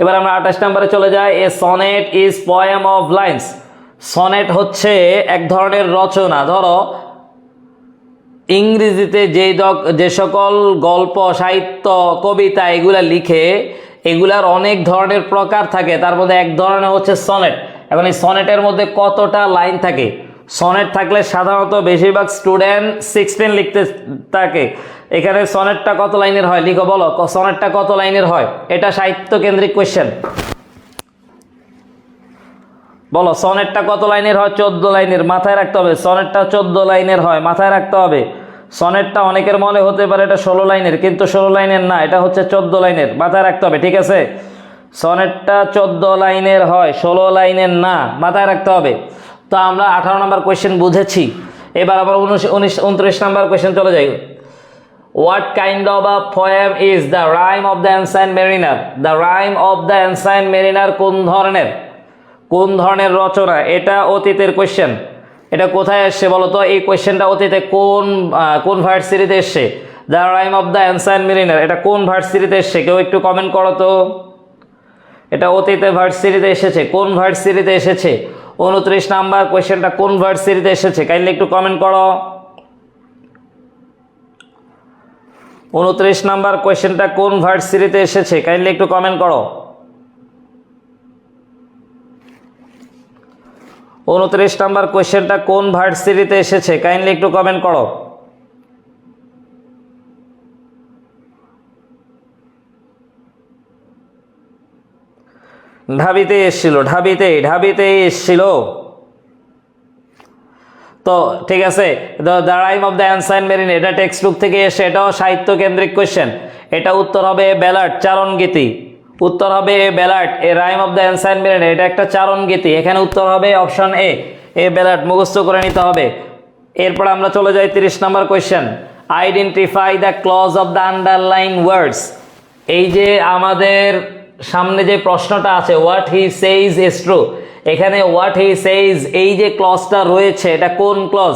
S1: এবার আমরা 28 নাম্বারে চলে যাই। A sonnet is poem of lines. Sonnet হচ্ছে এক ধরনের রচনা। ধরো ইংরেজিতে যে সকল গল্প, সাহিত্য, কবিতা এগুলা লিখে, এগুলার অনেক ধরনের প্রকার থাকে, তার মধ্যে এক ধরনের হচ্ছে সনেট। এখন এই সনেটের মধ্যে কতটা লাইন থাকে? সনেট থাকলে সাধারণত বেশিরভাগ স্টুডেন্ট 16 লিখতে থাকে। এখানে সনেটটা কত লাইনের হয় লিখো, বলো সনেটটা কত লাইনের হয়? এটা সাহিত্য কেন্দ্রিক কোয়েশ্চেন। বলো সনেটটা কত লাইনের হয়? 14 লাইনের। মাথায় রাখতে হবে সনেটটা 14 লাইনের হয়, মাথায় রাখতে হবে। সনেটটা অনেকের মনে হতে পারে এটা 16 লাইনের, কিন্তু 16 লাইনের না, এটা হচ্ছে 14 লাইনের, মাথায় রাখতে হবে, ঠিক আছে? সনেটটা 14 লাইনের হয়, 16 লাইনের না, মাথায় রাখতে হবে। তো আমরা 18 নম্বর কোয়েশ্চেন বুঝেছি। এবার আবার 29 নম্বর কোয়েশ্চেন চলে যাই। What kind of a poem is the rhyme of the ancient mariner? The rhyme of the ancient mariner কোন ধরনের রচনা? এটা অতীতের কোয়েশ্চেন। এটা কোথায় এসছে বলো তো? এই কোয়েশ্চেনটা অতীতে কোন ভার্সিটিতে এসছে? The rime of the ancient mariner এটা কোন ভার্সিটিতে এসছে? কেউ একটু কমেন্ট করো তো। এটা অতীতে ভার্সিটিতে এসেছে। কোন ভার্সিটিতে এসেছে? 29 নাম্বার কোয়েশ্চেনটা কোন ভার্সিটিতে এসেছে? কাইন্ডলি একটু কমেন্ট করো। 29 নাম্বার কোয়েশ্চেনটা কোন ভার্সিটিতে এসেছে? কাইন্ডলি একটু কমেন্ট করো। 29 নাম্বার কোয়েশ্চেনটা কোন ভার্সিটিতে এসেছে? কাইন্ডলি একটু কমেন্ট করো। ঢাবিতে এসেছিল। তো ঠিক আছে, the rime of the ancient mariner এটা টেক্সট বুক থেকে এসে, এটাও সাহিত্য কেন্দ্রিক কোয়েশ্চেন। এটা উত্তর হবে ব্যালাড, চারণ গীতি। উত্তর হবে ballad. A rime of the ancient mariner এটা একটা চারণ গীতি। এখানে উত্তর হবে অপশন এ ব্যালাড, মুখস্থ করে নিতে হবে। এরপর আমরা চলে যাই 30 নম্বর question. Identify the clause of the underline words. এই যে আমাদের সামনে যে প্রশ্নটা আছে, what he says is true, এখানে হোয়াট হি সেইজ এই যে ক্লজটা রয়েছে এটা কোন ক্লজ?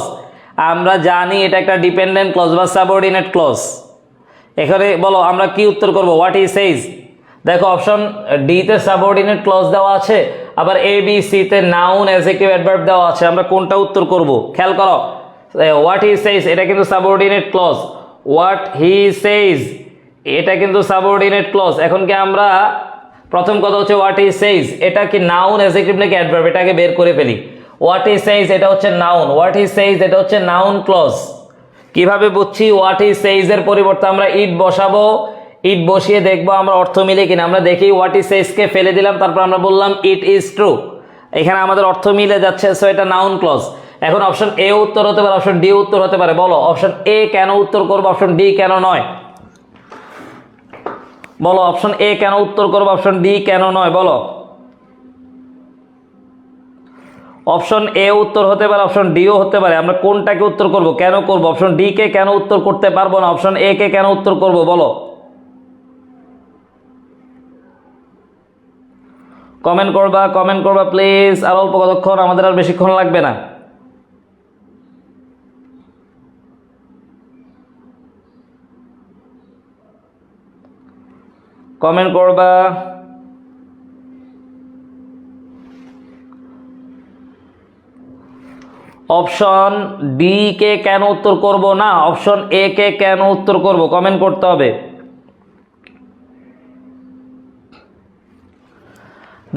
S1: আমরা জানি এটা একটা ডিপেন্ডেন্ট ক্লজ বা সাবঅর্ডিনেট ক্লজ। এখানে বলো আমরা কি উত্তর করব? What he সেইজ। দেখো অপশন ডি তে সাবঅর্ডিনেট ক্লজ দেওয়া আছে, আবার এ বি সি তে নাউন অ্যাডজেক্টিভ অ্যাডভার্ব দেওয়া আছে, আমরা কোনটা উত্তর করব? খেয়াল করো, হোয়াট হি সেইজ এটা কিন্তু subordinate clause, what he says এটা কিন্তু সাবঅর্ডিনেট ক্লজ। এখন কি আমরা প্রথম কথা হচ্ছে হোয়াট হি সেইজ এটা কি নাউন অ্যাডজেক্টিভ নাকি অ্যাডভার্ব, এটাকে বের করে ফেলি। হোয়াট হি সেইজ এটা হচ্ছে নাউন, হোয়াট হি সেইজ এটা হচ্ছে নাউন ক্লজ। কিভাবে বুঝছি? হোয়াট হি সেইজ এর পরিবর্তে আমরা ইট বসাবো, ইট বসিয়ে দেখবো আমরা অর্থ মিলে কিনা। আমরা দেখি হোয়াট হি সেইজ কে ফেলে দিলাম, তারপর আমরা বললাম ইট ইজ ট্রু, এখানে আমাদের অর্থ মিলে যাচ্ছে, সো এটা নাউন ক্লজ। এখন অপশন এ উত্তর হতে পারে, অপশন ডি উত্তর হতে পারে। বলো অপশন এ কেন উত্তর করবো, অপশন ডি কেন নয়? বলো অপশন এ কেন উত্তর করবো, অপশন ডি কেন নয়? বলো। অপশন এ উত্তর হতে পারে, অপশন ডিও হতে পারে। আমরা কোনটাকে উত্তর করব, কেন করব? অপশন ডি কে কেন উত্তর করতে পারবো না, অপশন এ কে কেন উত্তর করব? বলো, কমেন্ট করবা প্লিজ। আর অল্প কতক্ষণ, আমাদের আর বেশিক্ষণ লাগবে না। কমেন্ট করবা। অপশন ডি কে কেন উত্তর করব না, অপশন এ কে কেন উত্তর করব? কমেন্ট করতে হবে।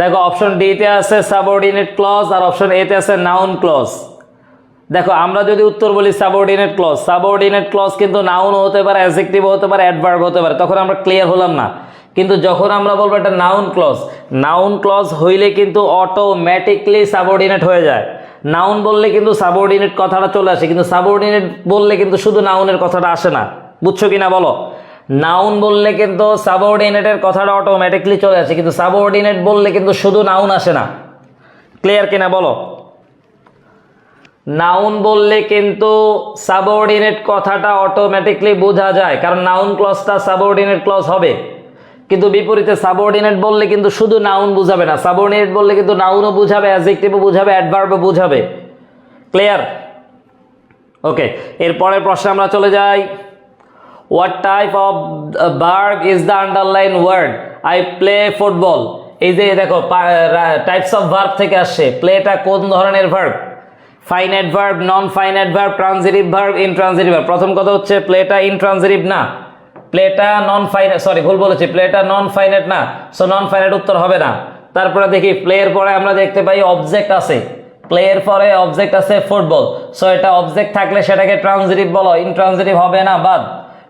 S1: দেখো অপশন ডি তে আছে সাবঅর্ডিনেট ক্লজ আর অপশন এ তে আছে নাউন ক্লজ। দেখো আমরা যদি উত্তর বলি সাবঅর্ডিনেট ক্লজ, সাবঅর্ডিনেট ক্লজ কিন্তু নাউন হতে পারে, অ্যাডজেক্টিভ হতে পারে, অ্যাডভার্ব হতে পারে, তখন আমরা ক্লিয়ার হলাম না। কিন্তু যখন আমরা বলবো এটা নাউন ক্লজ, নাউন ক্লজ হইলে কিন্তু অটোমেটিকলি সাবঅর্ডিনেট হয়ে যায়। নাউন বললে কিন্তু সাবঅর্ডিনেট কথাটা চলে আসে, কিন্তু সাবঅর্ডিনেট বললে কিন্তু শুধু নাউনের কথাটা আসে না। বুঝছো কিনা বলো? নাউন বললে কিন্তু সাবঅর্ডিনেটের কথাটা অটোমেটিকলি চলে আসে, কিন্তু সাবঅর্ডিনেট বললে কিন্তু শুধু নাউন আসে না। ক্লিয়ার কিনা বলো? নাউন বললে কিন্তু সাবঅর্ডিনেট কথাটা অটোমেটিকলি বোঝা যায়, কারণ নাউন ক্লজটা সাবঅর্ডিনেট ক্লজ হবে। কিন্তু বিপরীতে সাবঅর্ডিনেট বললে কিন্তু শুধু নাউন বুঝাবে না, সাবঅর্ডিনেট বললে কিন্তু নাউনও বুঝাবে, অ্যাডজেক্টিভও বুঝাবে, অ্যাডভার্বও বুঝাবে। ক্লিয়ার? ওকে, এরপরের প্রশ্নে আমরা চলে যাই। What type of verb is the underline word I play football? এই যে দেখো টাইপস অফ ভার্ব থেকে আসছে, প্লেটা কোন ধরনের verb? Finite verb, non finite verb, transitive verb, intransitive verb. প্রথম কথা হচ্ছে প্লেটা ইনট্রানজিটিভ না, প্লেটা নন ফাইনাইট, সরি ভুল বলেছি, প্লেটা নন ফাইনাইট না, সো নন ফাইনাইট উত্তর হবে না। তারপরে দেখি প্লেয়ের পরে আমরা দেখতে পাই অবজেক্ট আছে, প্লেয়ের পরে অবজেক্ট আছে ফুটবল, সো এটা অবজেক্ট থাকলে সেটাকে ট্রানজিটিভ বলো, ইনট্রানজিটিভ হবে না, বাদ।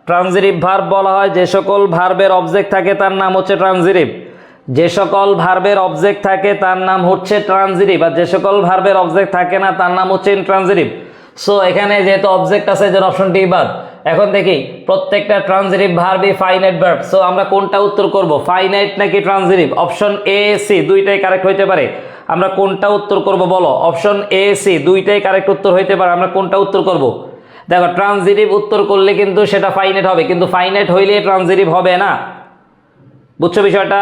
S1: ট্রানজিটিভ ভার্ব বলা হয় যে সকল ভার্বের অবজেক্ট থাকে তার নাম হচ্ছে ট্রানজিটিভ, যে সকল ভার্বের অবজেক্ট থাকে তার নাম হচ্ছে ট্রানজিটিভ, আর যে সকল ভার্বের অবজেক্ট থাকে না তার নাম হচ্ছে ইনট্রানজিটিভ। সো এখানে যেহেতু অবজেক্ট আছে এজন্য অপশন ডি বাদ। এখন দেখি প্রত্যেকটা ট্রানজিটিভ ভার্বই ফাইনাইট ভার্ব, সো আমরা কোনটা উত্তর করব, ফাইনাইট নাকি ট্রানজিটিভ? অপশন এ সি দুইটাই কারেক্ট হইতে পারে, আমরা কোনটা উত্তর করব বলো? অপশন এ সি দুইটাই কারেক্ট উত্তর হইতে পারে, আমরা কোনটা উত্তর করব? দেখো ট্রানজিটিভ উত্তর করলে কিন্তু সেটা ফাইনাইট হবে, কিন্তু ফাইনাইট হইলে ট্রানজিটিভ হবে না। বুঝছো বিষয়টা?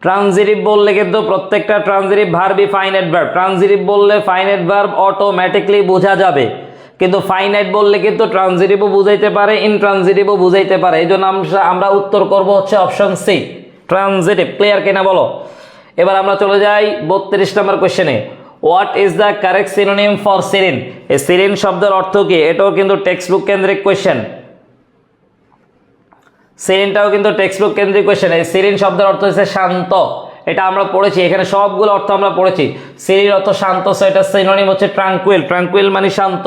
S1: ট্রানজিটিভ বললে কিন্তু প্রত্যেকটা ট্রানজিটিভ ভার্বই ফাইনাইট ভার্ব, ট্রানজিটিভ বললে ফাইনাইট ভার্ব অটোমেটিকলি বোঝা যাবে, কিন্তু ফাইনাইট বললে কিন্তু ট্রানজিটিভও বুঝাইতে পারে, ইনট্রানজিটিভও বুঝাইতে পারে। এই জন্য আমরা উত্তর করব হচ্ছে অপশন সি, ট্রানজিটিভ। ক্লিয়ার কিনা বলো? এবার আমরা চলে যাই 32 নম্বর কোশ্চেনে। What is the correct synonym for Sirin? এই সিরিন শব্দের অর্থ কি? এটাও কিন্তু টেক্সট বুক কেন্দ্রিক কোশ্চেন, সিরিনটাও কিন্তু টেক্সট বুক কেন্দ্রিক কোশ্চেন। এই সিরিন শব্দের অর্থ হচ্ছে শান্ত, এটা আমরা পড়েছি, এখানে সবগুলো অর্থ আমরা পড়েছি। সিরিন অর্থ শান্ত, সো এটা সিনোনিম হচ্ছে ট্রাঙ্কুইল, ট্রাঙ্কুইল মানে শান্ত।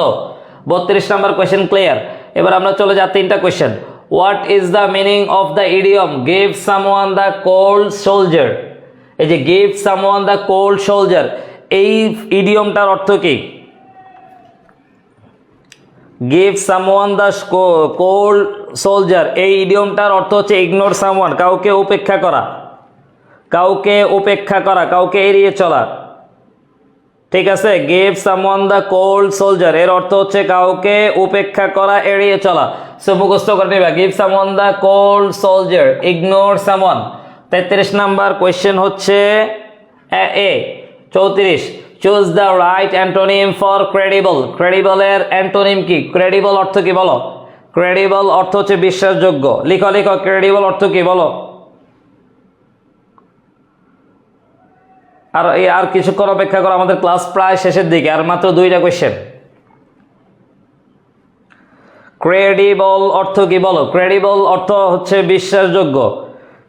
S1: 32 নম্বর কোশ্চেন ক্লিয়ার। এবার আমরা চলে যাই 3টা question. What is the meaning of the idiom give someone the cold soldier? এই যে give someone the cold soldier, এই ইডিয়মটার অর্থ কি? Give someone the cold soldier, এই ইডিয়মটার অর্থ হচ্ছে ইগনোর সামওয়ান, কাউকে উপেক্ষা করা, কাউকে উপেক্ষা করা, কাউকে এড়িয়ে চলা। ঠিক আছে, give someone the cold soldier এর অর্থ হচ্ছে কাউকে উপেক্ষা করা, এড়িয়ে চলা। সো মুখস্থ করে নিবা, give someone the cold shoulder, ignore someone. 33 number question হচ্ছে এ 34, choose the right antonym for credible. ক্রেডিবলের অ্যান্টোনিম কি? ক্রেডিবল অর্থ কি বলো? ক্রেডিবল অর্থ হচ্ছে বিশ্বাসযোগ্য। লিখো লিখো, ক্রেডিবল অর্থ কি বলো? আর কিছুক্ষণ অপেক্ষা করো, আমাদের ক্লাস প্রায় শেষের দিকে, আর মাত্র 2টা কোয়েশ্চেন। ক্রেডিবল অর্থ কি বলো? ক্রেডিবল অর্থ হচ্ছে বিশ্বাসযোগ্য।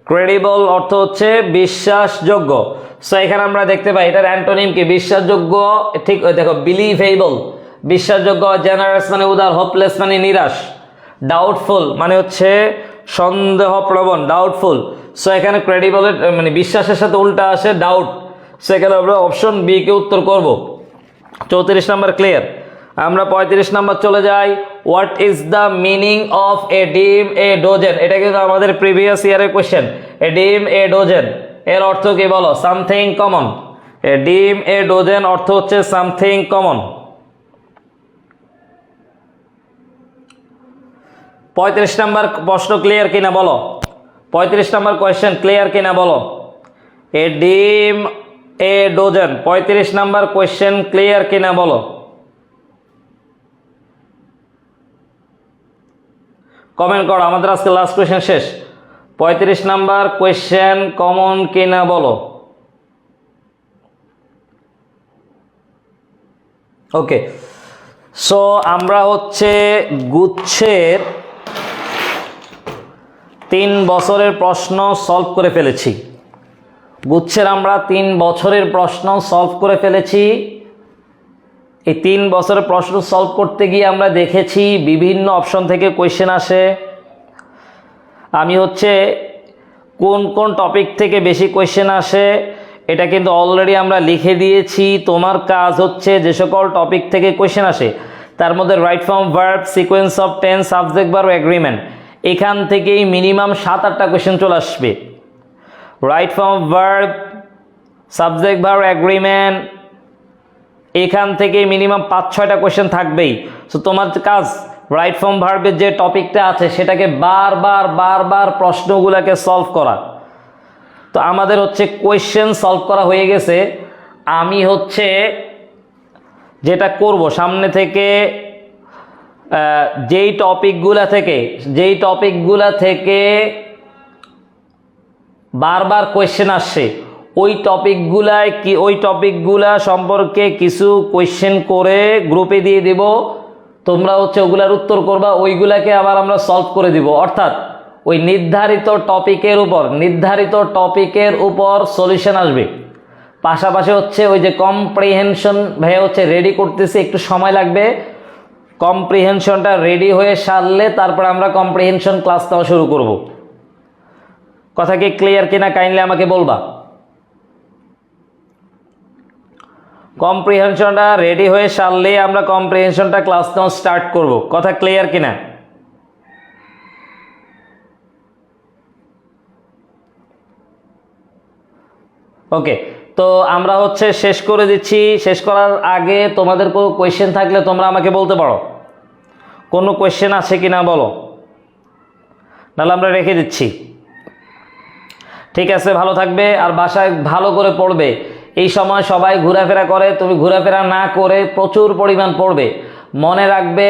S1: ক্রেডিবল অর্থ হচ্ছে বিশ্বাসযোগ্য। সো এখানে আমরা দেখতে পাই এটার অ্যান্টোনিম কি? বিশ্বাসযোগ্য। ঠিক দেখো, বিলিভেবল বিশ্বাসযোগ্য, জেনারেস মানে উদার, হোপলেস মানে নিরাশ, ডাউটফুল মানে হচ্ছে সন্দেহপ্রবণ, ডাউটফুল। সো এখানে ক্রেডিবলের মানে বিশ্বাসের সাথে উল্টা আসে ডাউট। সেখানে আমরা অপশন বি কে উত্তর করব। 34 নাম্বার ক্লিয়ার। আমরা 35 নাম্বার চলে যাই। What is the meaning of a dime a ডোজেন? এটা কিন্তু আমাদের প্রিভিয়াস ইয়ারের কোয়েশ্চেন। এ ডিম এ ডোজেন এর অর্থ কি বলো? Something common. A dime a ডোজেন অর্থ হচ্ছে সামথিং কমন। 35 নাম্বার প্রশ্ন ক্লিয়ার কিনা বলো? 35 নাম্বার কোয়েশ্চেন ক্লিয়ার কিনা বলো? এ dime a ডোজেন 35 number question clear কিনা বলো? কমেন্ট করো, আমাদের আজকে লাস্ট কোয়েশ্চেন শেষ। 35 নাম্বার কোয়েশ্চেন কমন কিনা বলো? ওকে, সো আমরা হচ্ছে গুচ্ছের 3 বছরের প্রশ্ন সলভ করে ফেলেছি। গুচ্ছের আমরা 3 বছরের প্রশ্ন সলভ করে ফেলেছি। এই 3 বছরের প্রশ্ন সলভ করতে গিয়ে আমরা দেখেছি বিভিন্ন অপশন থেকে কোয়েশ্চেন আসে। আমি হচ্ছে কোন কোন টপিক থেকে বেশি কোয়েশ্চেন আসে এটা কিন্তু অলরেডি আমরা লিখে দিয়েছি। তোমার কাজ হচ্ছে যে সকল টপিক থেকে কোয়েশ্চেন আসে তার মধ্যে right form, verb, sequence of tense, subject, verb, agreement, এখান থেকেই মিনিমাম 7-8টা কোয়েশ্চেন চলে আসবে। Right form, verb, subject, verb, agreement, এখান থেকে মিনিমাম 5-6টা কোয়েশ্চেন থাকবেই। সো তোমার কাজ রাইট ফর্ম ভার্বের যে টপিকটা আছে সেটাকে বারবার প্রশ্নগুলোকে সলভ করা। তো আমাদের হচ্ছে কোয়েশ্চেন সলভ করা হয়ে গেছে। আমি হচ্ছে যেটা করব, সামনে থেকে যেই টপিকগুলা থেকে বারবার কোয়েশ্চেন আসছে ওই টপিকগুলা সম্পর্কে কিছু কোয়েশ্চেন করে গ্রুপে দিয়ে দেব। তোমরা হচ্ছে ওগুলার উত্তর করবা, ওইগুলাকে আবার আমরা সলভ করে দিব। অর্থাৎ ওই নির্ধারিত টপিকের উপর সলিউশন আসবে। পাশাপাশি হচ্ছে ওই যে কম্প্রিহেনশন ভাই হচ্ছে রেডি করতেছি, একটু সময় লাগবে। কম্প্রিহেনশনটা রেডি হয়ে সারলে তারপর আমরা কম্প্রিহেনশন ক্লাস নেওয়া শুরু করব। কথা কি ক্লিয়ার কিনা কাইন্ডলি আমাকে বলবা? কম্প্রিহেনশনটা রেডি হয়ে সারলে আমরা কম্প্রিহেনশনটা ক্লাস নেওয়া স্টার্ট করব। কথা ক্লিয়ার কিনা? ওকে, তো আমরা হচ্ছে শেষ করে দিচ্ছি। শেষ করার আগে তোমাদের কোনো কোয়েশ্চেন থাকলে তোমরা আমাকে বলতে পারো। কোনো কোয়েশ্চেন আছে কিনা বলো, নাহলে আমরা রেখে দিচ্ছি। ঠিক আছে, ভালো থাকবে আর বাসায় ভালো করে পড়বে। এই সময় সবাই ঘোরাফেরা করে, তুমি ঘোরাফেরা না করে প্রচুর পরিমাণ পড়বে। মনে রাখবে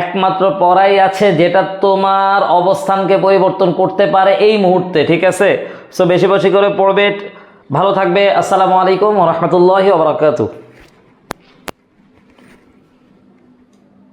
S1: একমাত্র পড়াই আছে যেটা তোমার অবস্থানকে পরিবর্তন করতে পারে এই মুহূর্তে। ঠিক আছে, সো বেশি বেশি করে পড়বে। ভালো থাকবে। আসসালামু আলাইকুম ওয়া রাহমাতুল্লাহি ওয়া বারাকাতুহু।